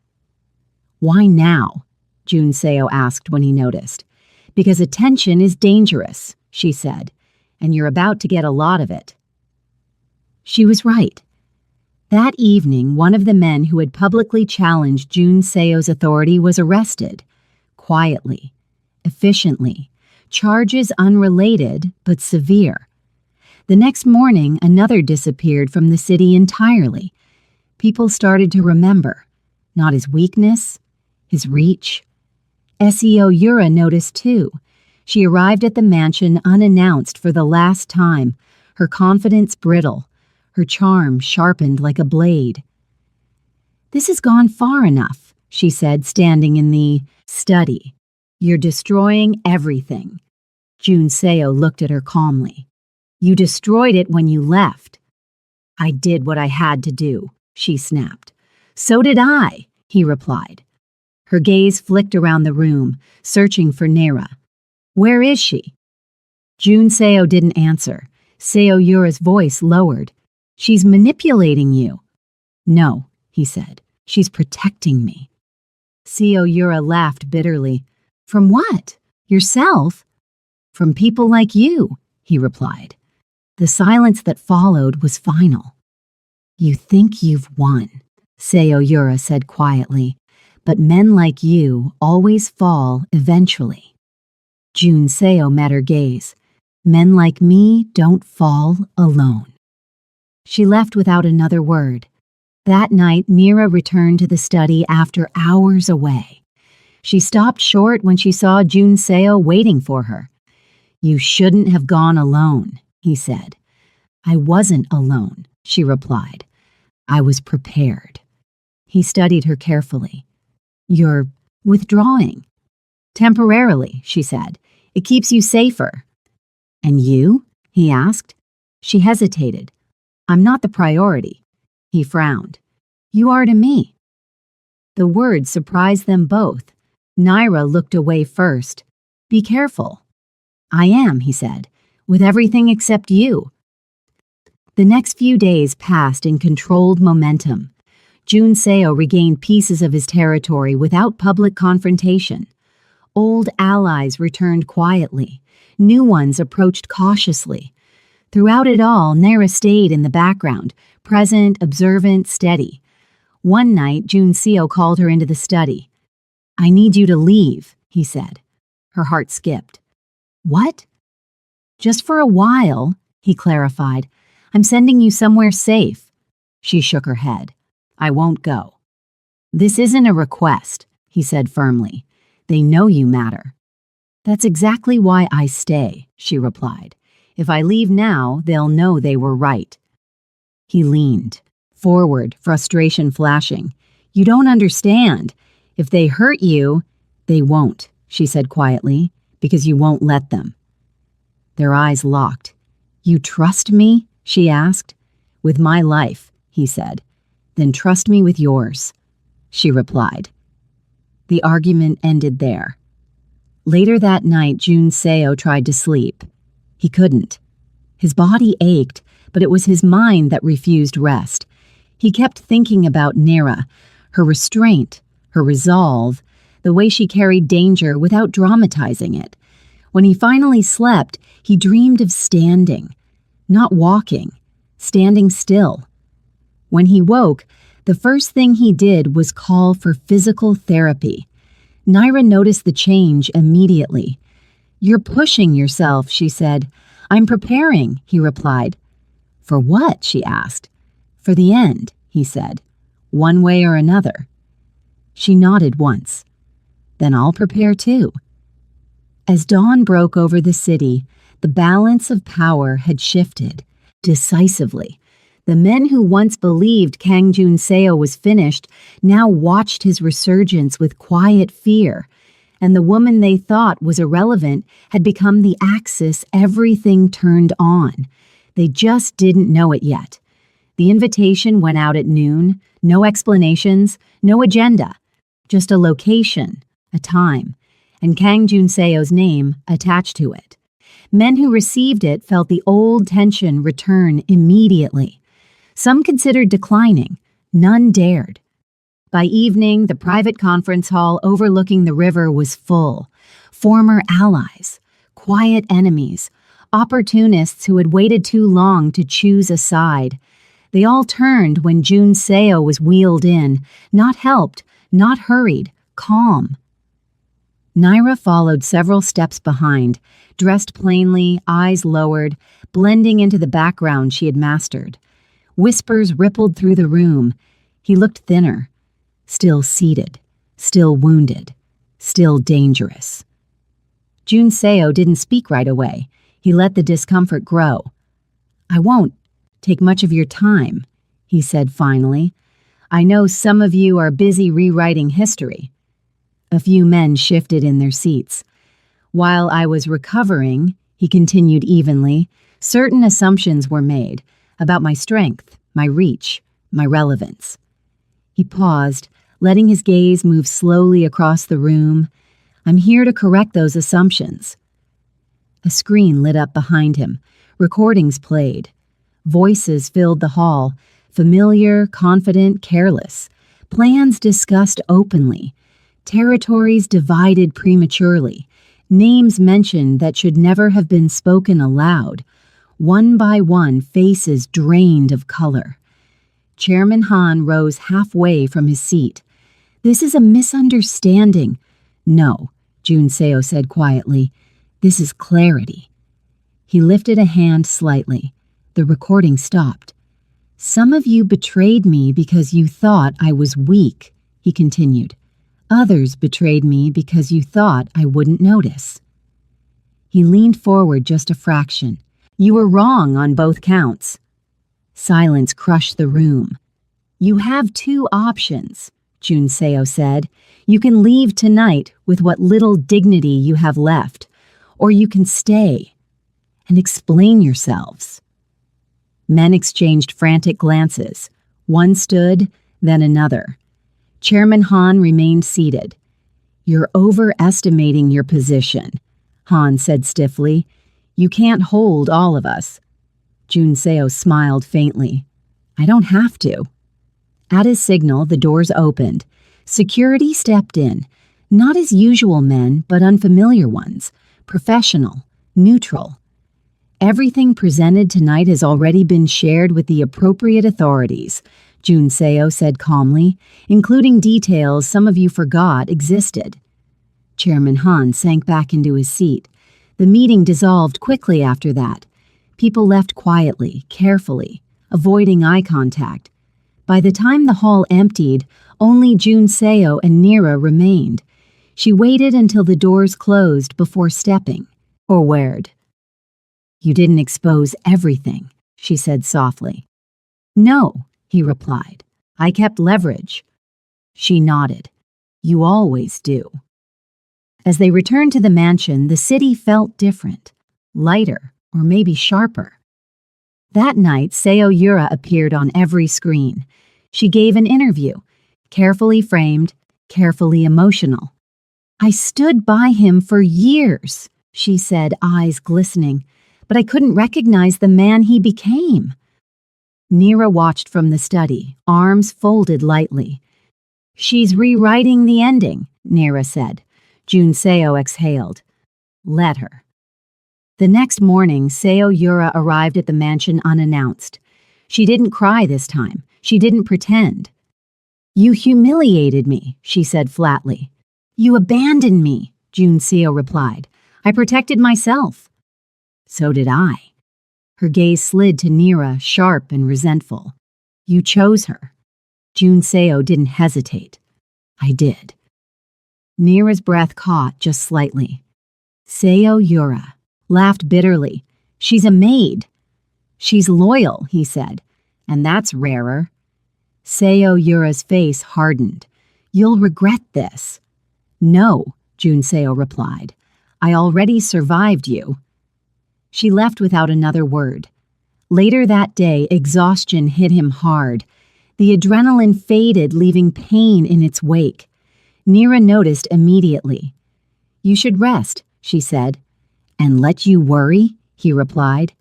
"Why now?" Jun Seo asked when he noticed. "Because attention is dangerous," she said, "and you're about to get a lot of it." She was right. That evening, one of the men who had publicly challenged Jun Seo's authority was arrested. Quietly, efficiently, charges unrelated but severe. The next morning, another disappeared from the city entirely. People started to remember, not his weakness, his reach. SEO Yura noticed too. She arrived at the mansion unannounced for the last time, her confidence brittle, her charm sharpened like a blade. "This has gone far enough," she said, standing in the study. "You're destroying everything." Jun Seo looked at her calmly. "You destroyed it when you left." "I did what I had to do," she snapped. So did I, he replied. Her gaze flicked around the room, searching for Nera. Where is she? Jun Seo didn't answer. Seo Yura's voice lowered. She's manipulating you. No, he said. She's protecting me. Seo Yura laughed bitterly. From what? Yourself? From people like you, he replied. The silence that followed was final. You think you've won, Seo Yura said quietly, but men like you always fall eventually. Jun Seo met her gaze. Men like me don't fall alone. She left without another word. That night, Nera returned to the study after hours away. She stopped short when she saw Jun Seo waiting for her. You shouldn't have gone alone, he said. I wasn't alone, she replied. I was prepared. He studied her carefully. You're withdrawing. Temporarily, she said. It keeps you safer. And you? He asked. She hesitated. I'm not the priority. He frowned. You are to me. The words surprised them both. Naira looked away first. Be careful. I am, he said, with everything except you. The next few days passed in controlled momentum. Jun Seo regained pieces of his territory without public confrontation. Old allies returned quietly. New ones approached cautiously. Throughout it all, Naira stayed in the background, present, observant, steady. One night, Jun Seo called her into the study. I need you to leave, he said. Her heart skipped. What? Just for a while, he clarified. I'm sending you somewhere safe. She shook her head. I won't go. This isn't a request, he said firmly. They know you matter. That's exactly why I stay, she replied. If I leave now, they'll know they were right. He leaned forward, frustration flashing. You don't understand. If they hurt you, they won't, she said quietly, because you won't let them. Their eyes locked. You trust me? She asked. With my life, he said. Then trust me with yours, she replied. The argument ended there. Later that night, Jun Seo tried to sleep. He couldn't. His body ached, but it was his mind that refused rest. He kept thinking about Nera, her restraint, her resolve, the way she carried danger without dramatizing it. When he finally slept, he dreamed of standing, not walking, standing still. When he woke, the first thing he did was call for physical therapy. Naira noticed the change immediately. You're pushing yourself, she said. I'm preparing, he replied. For what? She asked. For the end, he said. One way or another. She nodded once. Then I'll prepare too. As dawn broke over the city, the balance of power had shifted decisively. The men who once believed Kang Jun Seo was finished now watched his resurgence with quiet fear, and the woman they thought was irrelevant had become the axis everything turned on. They just didn't know it yet. The invitation went out at noon, no explanations, no agenda, just a location, a time, and Kang Jun Seo's name attached to it. Men who received it felt the old tension return immediately. Some considered declining, none dared. By evening, the private conference hall overlooking the river was full. Former allies, quiet enemies, opportunists who had waited too long to choose a side. They all turned when Jun Seo was wheeled in, not helped, not hurried, calm. Naira followed several steps behind, dressed plainly, eyes lowered, blending into the background she had mastered. Whispers rippled through the room. He looked thinner, still seated, still wounded, still dangerous. Jun Seo didn't speak right away. He let the discomfort grow. I won't take much of your time, he said finally. I know some of you are busy rewriting history. A few men shifted in their seats. While I was recovering, he continued evenly, certain assumptions were made about my strength, my reach, my relevance. He paused, letting his gaze move slowly across the room. I'm here to correct those assumptions. A screen lit up behind him. Recordings played. Voices filled the hall, familiar, confident, careless. Plans discussed openly. Territories divided prematurely. Names mentioned that should never have been spoken aloud. One by one, faces drained of color. Chairman Han rose halfway from his seat. This is a misunderstanding. No, Jun Seo said quietly. This is clarity. He lifted a hand slightly. The recording stopped. Some of you betrayed me because you thought I was weak, he continued. Others betrayed me because you thought I wouldn't notice. He leaned forward just a fraction. You were wrong on both counts. Silence crushed the room. You have two options, Jun Seo said. You can leave tonight with what little dignity you have left, or you can stay and explain yourselves. Men exchanged frantic glances. One stood, then another. Chairman Han remained seated. You're overestimating your position, Han said stiffly. You can't hold all of us. Jun Seo smiled faintly. I don't have to. At his signal, the doors opened. Security stepped in. Not as usual men, but unfamiliar ones. Professional, neutral. Everything presented tonight has already been shared with the appropriate authorities, Jun Seo said calmly, including details some of you forgot existed. Chairman Han sank back into his seat. The meeting dissolved quickly after that. People left quietly, carefully, avoiding eye contact. By the time the hall emptied, only Jun Seo and Nira remained. She waited until the doors closed before stepping, or where'd. You didn't expose everything, she said softly. No, he replied. I kept leverage. She nodded. You always do. As they returned to the mansion, the city felt different, lighter, or maybe sharper. That night, Seo Yura appeared on every screen. She gave an interview, carefully framed, carefully emotional. I stood by him for years, she said, eyes glistening, but I couldn't recognize the man he became. Nira watched from the study, arms folded lightly. She's rewriting the ending, Nira said. Jun Seo exhaled. Let her. The next morning, Seo Yura arrived at the mansion unannounced. She didn't cry this time. She didn't pretend. You humiliated me, she said flatly. You abandoned me, Jun Seo replied. I protected myself. So did I. Her gaze slid to Nira, sharp and resentful. You chose her. Jun Seo didn't hesitate. I did. Nira's breath caught just slightly. Seo Yura laughed bitterly. She's a maid. She's loyal, he said, and that's rarer. Seo Yura's face hardened. You'll regret this. No, Jun Seo replied. I already survived you. She left without another word. Later that day, exhaustion hit him hard. The adrenaline faded, leaving pain in its wake. Nira noticed immediately. You should rest, she said. And let you worry, he replied.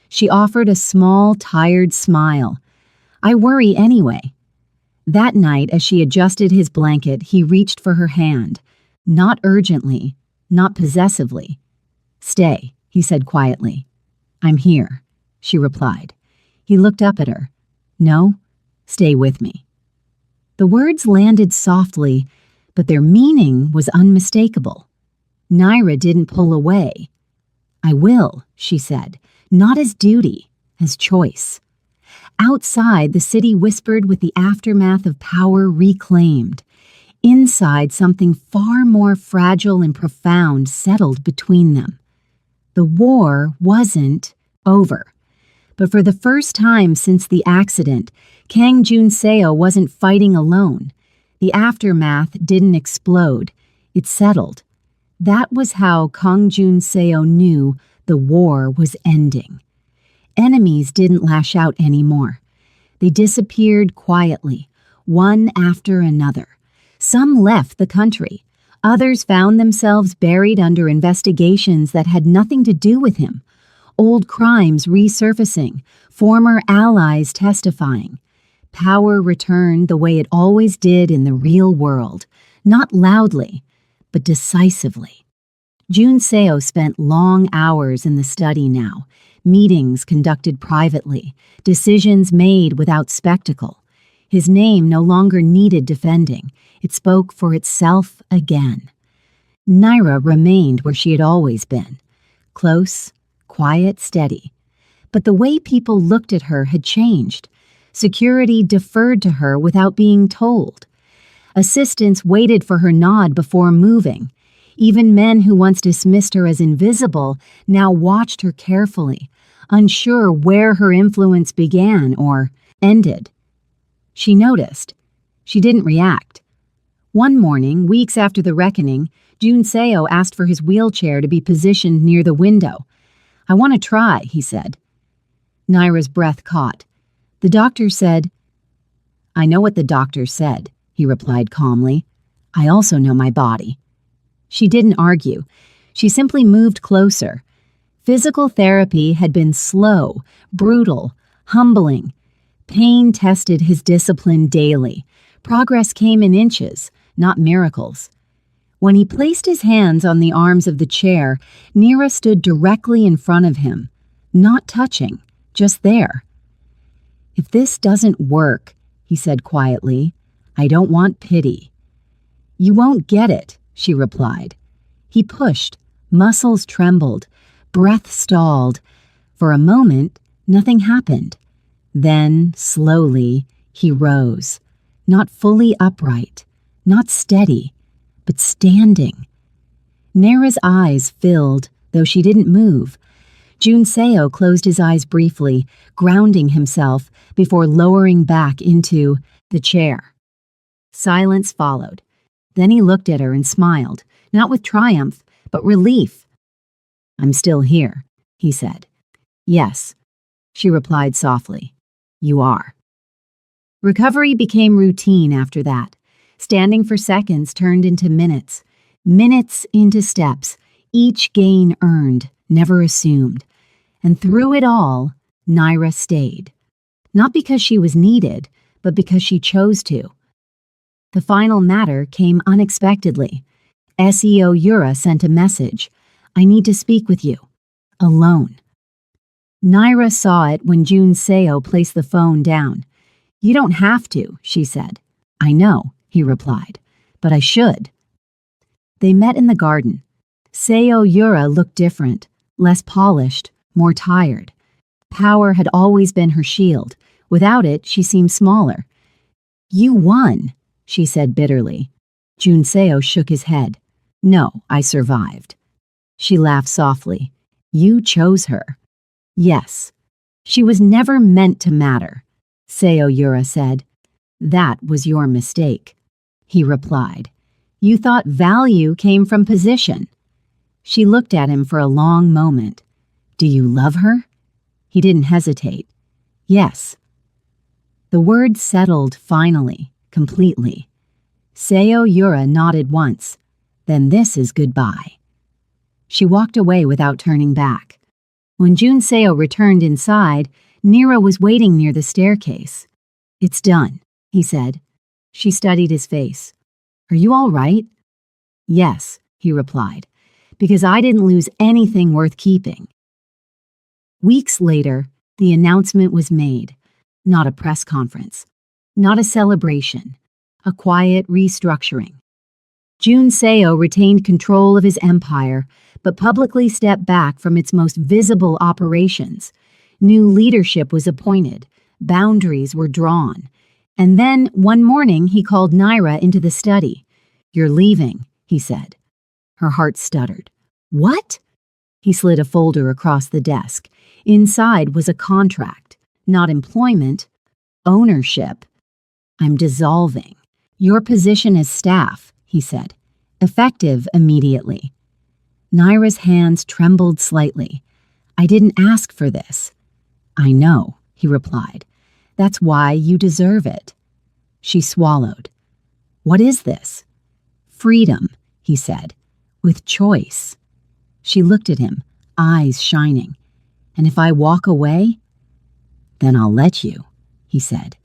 She offered a small, tired smile. I worry anyway. That night, as she adjusted his blanket, he reached for her hand. Not urgently, not possessively. Stay, he said quietly. I'm here, she replied. He looked up at her. No, stay with me. The words landed softly, but their meaning was unmistakable. Nira didn't pull away. I will, she said, not as duty, as choice. Outside, the city whispered with the aftermath of power reclaimed. Inside, something far more fragile and profound settled between them. The war wasn't over. But for the first time since the accident, Kang Jun Seo wasn't fighting alone. The aftermath didn't explode. It settled. That was how Kang Jun Seo knew the war was ending. Enemies didn't lash out anymore. They disappeared quietly, one after another. Some left the country. Others found themselves buried under investigations that had nothing to do with him. Old crimes resurfacing, former allies testifying. Power returned the way it always did in the real world, not loudly, but decisively. Jun Seo spent long hours in the study now, meetings conducted privately, decisions made without spectacle. His name no longer needed defending. It spoke for itself again. Naira remained where she had always been, close, quiet, steady. But the way people looked at her had changed. Security deferred to her without being told. Assistants waited for her nod before moving. Even men who once dismissed her as invisible now watched her carefully, unsure where her influence began or ended. She noticed. She didn't react. One morning, weeks after the reckoning, Jun Seo asked for his wheelchair to be positioned near the window. "I want to try," he said. Naira's breath caught. The doctor said, "I know what the doctor said," he replied calmly. "I also know my body." She didn't argue. She simply moved closer. Physical therapy had been slow, brutal, humbling. Pain tested his discipline daily. Progress came in inches, not miracles. When he placed his hands on the arms of the chair, Naira stood directly in front of him, not touching, just there. "If this doesn't work," he said quietly, "I don't want pity." "You won't get it," she replied. He pushed. Muscles trembled. Breath stalled. For a moment, nothing happened. Then, slowly, he rose. Not fully upright, not steady, but standing. Naira's eyes filled, though she didn't move. Jun Seo closed his eyes briefly, grounding himself before lowering back into the chair. Silence followed. Then he looked at her and smiled, not with triumph, but relief. "I'm still here," he said. "Yes," she replied softly. "You are." Recovery became routine after that. Standing for seconds turned into minutes. Minutes into steps, each gain earned, never assumed. And through it all, Naira stayed. Not because she was needed, but because she chose to. The final matter came unexpectedly. SEO Yura sent a message. "I need to speak with you. Alone." Naira saw it when Jun Seo placed the phone down. "You don't have to," she said. "I know," he replied, "but I should." They met in the garden. Seo Yura looked different, less polished, more tired. Power had always been her shield. Without it, she seemed smaller. "You won," she said bitterly. Jun Seo shook his head. "No, I survived." She laughed softly. "You chose her." "Yes. She was never meant to matter," Seo Yura said. "That was your mistake," he replied. "You thought value came from position." She looked at him for a long moment. "Do you love her?" He didn't hesitate. "Yes." The word settled finally, completely. Seo Yura nodded once. "Then this is goodbye." She walked away without turning back. When Jun Seo returned inside, Naira was waiting near the staircase. "It's done," he said. She studied his face. "Are you all right?" "Yes," he replied, "because I didn't lose anything worth keeping." Weeks later, the announcement was made. Not a press conference. Not a celebration. A quiet restructuring. Jun Seo retained control of his empire, but publicly stepped back from its most visible operations. New leadership was appointed. Boundaries were drawn. And then, one morning, he called Naira into the study. "You're leaving," he said. Her heart stuttered. "What?" He slid a folder across the desk. Inside was a contract. Not employment. Ownership. "I'm dissolving. Your position as staff," he said. "Effective immediately." Naira's hands trembled slightly. "I didn't ask for this." "I know," he replied. "That's why you deserve it." She swallowed. "What is this?" "Freedom," he said, "with choice." She looked at him, eyes shining. "And if I walk away?" "Then I'll let you," he said,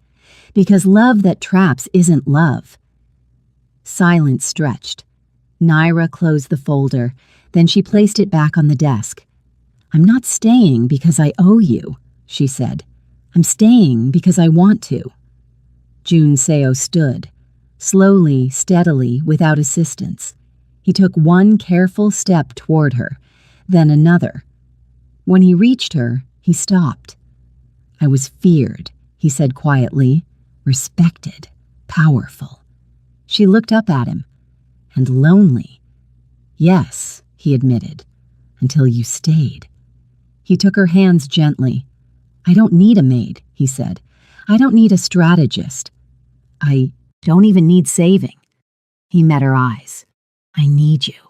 "because love that traps isn't love." Silence stretched. Naira closed the folder, then she placed it back on the desk. "I'm not staying because I owe you," she said. "I'm staying because I want to." Jun Seo stood, slowly, steadily, without assistance. He took one careful step toward her, then another. When he reached her, he stopped. "I was feared," he said quietly, "respected, powerful." She looked up at him. "And lonely." "Yes," he admitted, "until you stayed." He took her hands gently. "I don't need a maid," he said. "I don't need a strategist. I don't even need saving." He met her eyes. "I need you."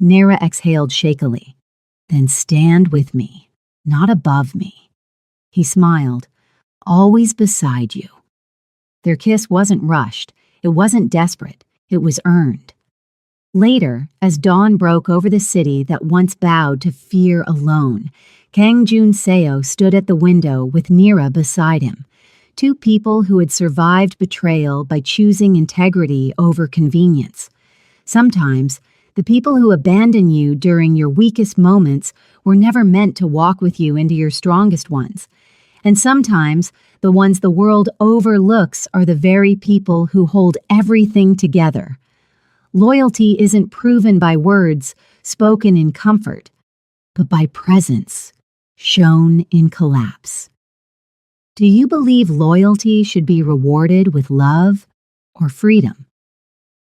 Naira exhaled shakily. "Then stand with me, not above me." He smiled. "Always beside you." Their kiss wasn't rushed. It wasn't desperate. It was earned. Later, as dawn broke over the city that once bowed to fear alone, Kang Jun Seo stood at the window with Naira beside him, two people who had survived betrayal by choosing integrity over convenience. Sometimes, the people who abandon you during your weakest moments were never meant to walk with you into your strongest ones. And sometimes, the ones the world overlooks are the very people who hold everything together. Loyalty isn't proven by words spoken in comfort, but by presence shown in collapse. Do you believe loyalty should be rewarded with love or freedom?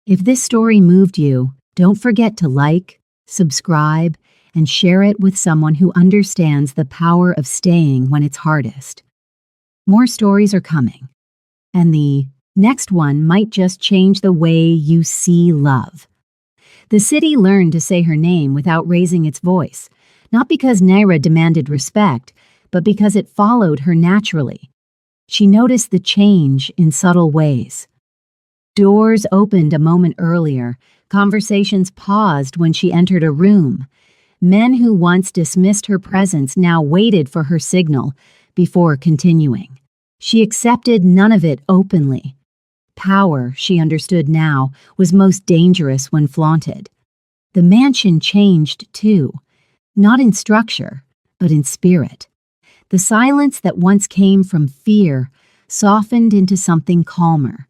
If this story moved you, don't forget to like, subscribe, and share it with someone who understands the power of staying when it's hardest. More stories are coming, and the next one might just change the way you see love. The city learned to say her name without raising its voice, not because Naira demanded respect, but because it followed her naturally. She noticed the change in subtle ways. Doors opened a moment earlier, conversations paused when she entered a room. Men who once dismissed her presence now waited for her signal before continuing. She accepted none of it openly. Power, she understood now, was most dangerous when flaunted. The mansion changed, too, not in structure, but in spirit. The silence that once came from fear softened into something calmer.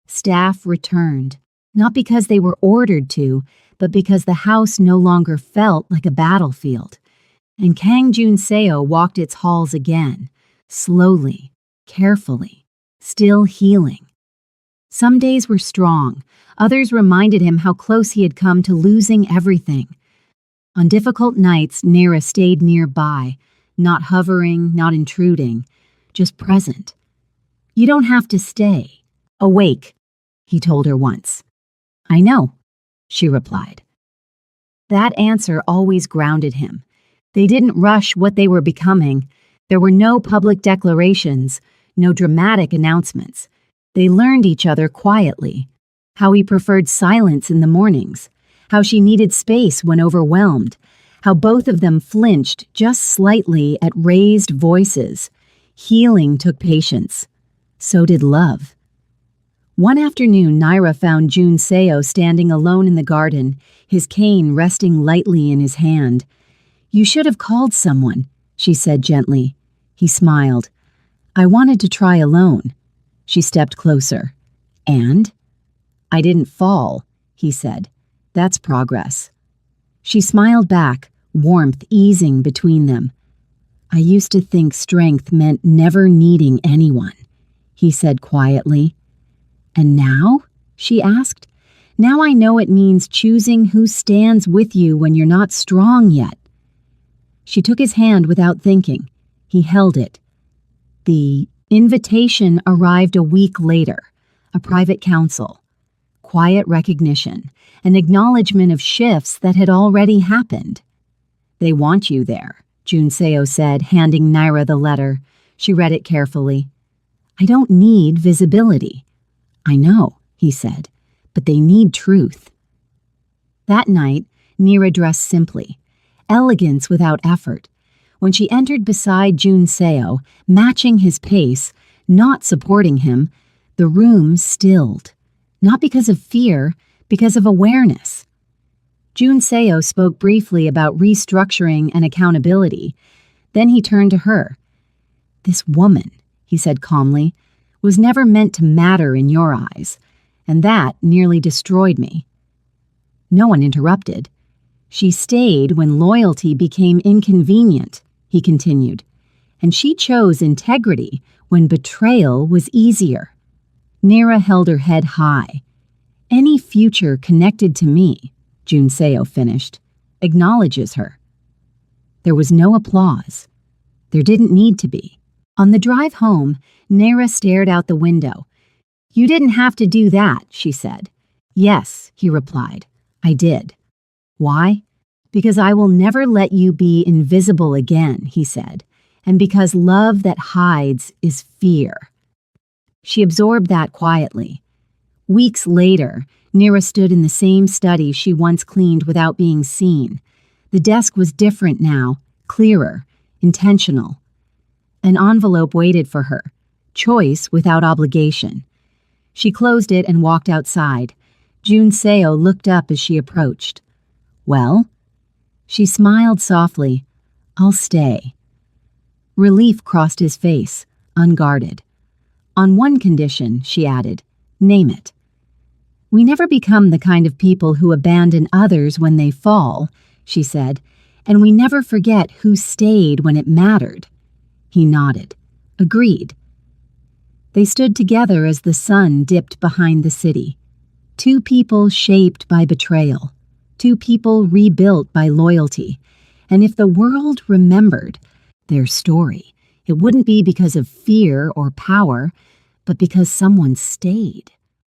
Staff returned, not because they were ordered to, but because the house no longer felt like a battlefield. And Kang Jun Seo walked its halls again, slowly, carefully, still healing. Some days were strong, others reminded him how close he had come to losing everything. On difficult nights, Naira stayed nearby, not hovering, not intruding, just present. "You don't have to stay. Awake," he told her once. "I know," she replied. That answer always grounded him. They didn't rush what they were becoming. There were no public declarations, no dramatic announcements. They learned each other quietly. How he preferred silence in the mornings, how she needed space when overwhelmed, how both of them flinched just slightly at raised voices. Healing took patience. So did love. One afternoon, Naira found Jun Seo standing alone in the garden, his cane resting lightly in his hand. "You should have called someone," she said gently. He smiled. "I wanted to try alone." She stepped closer. "And?" "I didn't fall," he said. "That's progress." She smiled back, warmth easing between them. "I used to think strength meant never needing anyone," he said quietly. "And now?" she asked. "Now I know it means choosing who stands with you when you're not strong yet." She took his hand without thinking. He held it. The invitation arrived a week later, a private council. Quiet recognition, an acknowledgement of shifts that had already happened. "They want you there," Jun Seo said, handing Naira the letter. She read it carefully. "I don't need visibility. I know, he said, but they need truth. That night, Neera dressed simply, elegance without effort. When she entered beside Jun Seo, matching his pace, not supporting him, the room stilled. Not because of fear, because of awareness. Jun Seo spoke briefly about restructuring and accountability. Then he turned to her. This woman, he said calmly, was never meant to matter in your eyes, and that nearly destroyed me. No one interrupted. She stayed when loyalty became inconvenient, he continued, and she chose integrity when betrayal was easier. Neera held her head high. Any future connected to me, Jun Seo finished, acknowledges her. There was no applause. There didn't need to be. On the drive home, Neera stared out the window. You didn't have to do that, she said. Yes, he replied. I did. Why? Because I will never let you be invisible again, he said, and because love that hides is fear. She absorbed that quietly. Weeks later, Neera stood in the same study she once cleaned without being seen. The desk was different now, clearer, intentional. An envelope waited for her, choice without obligation. She closed it and walked outside. Jun Seo looked up as she approached. Well? She smiled softly. I'll stay. Relief crossed his face, unguarded. On one condition, she added, name it. We never become the kind of people who abandon others when they fall, she said, and we never forget who stayed when it mattered. He nodded. Agreed. They stood together as the sun dipped behind the city. Two people shaped by betrayal. Two people rebuilt by loyalty. And if the world remembered their story, it wouldn't be because of fear or power, but because someone stayed.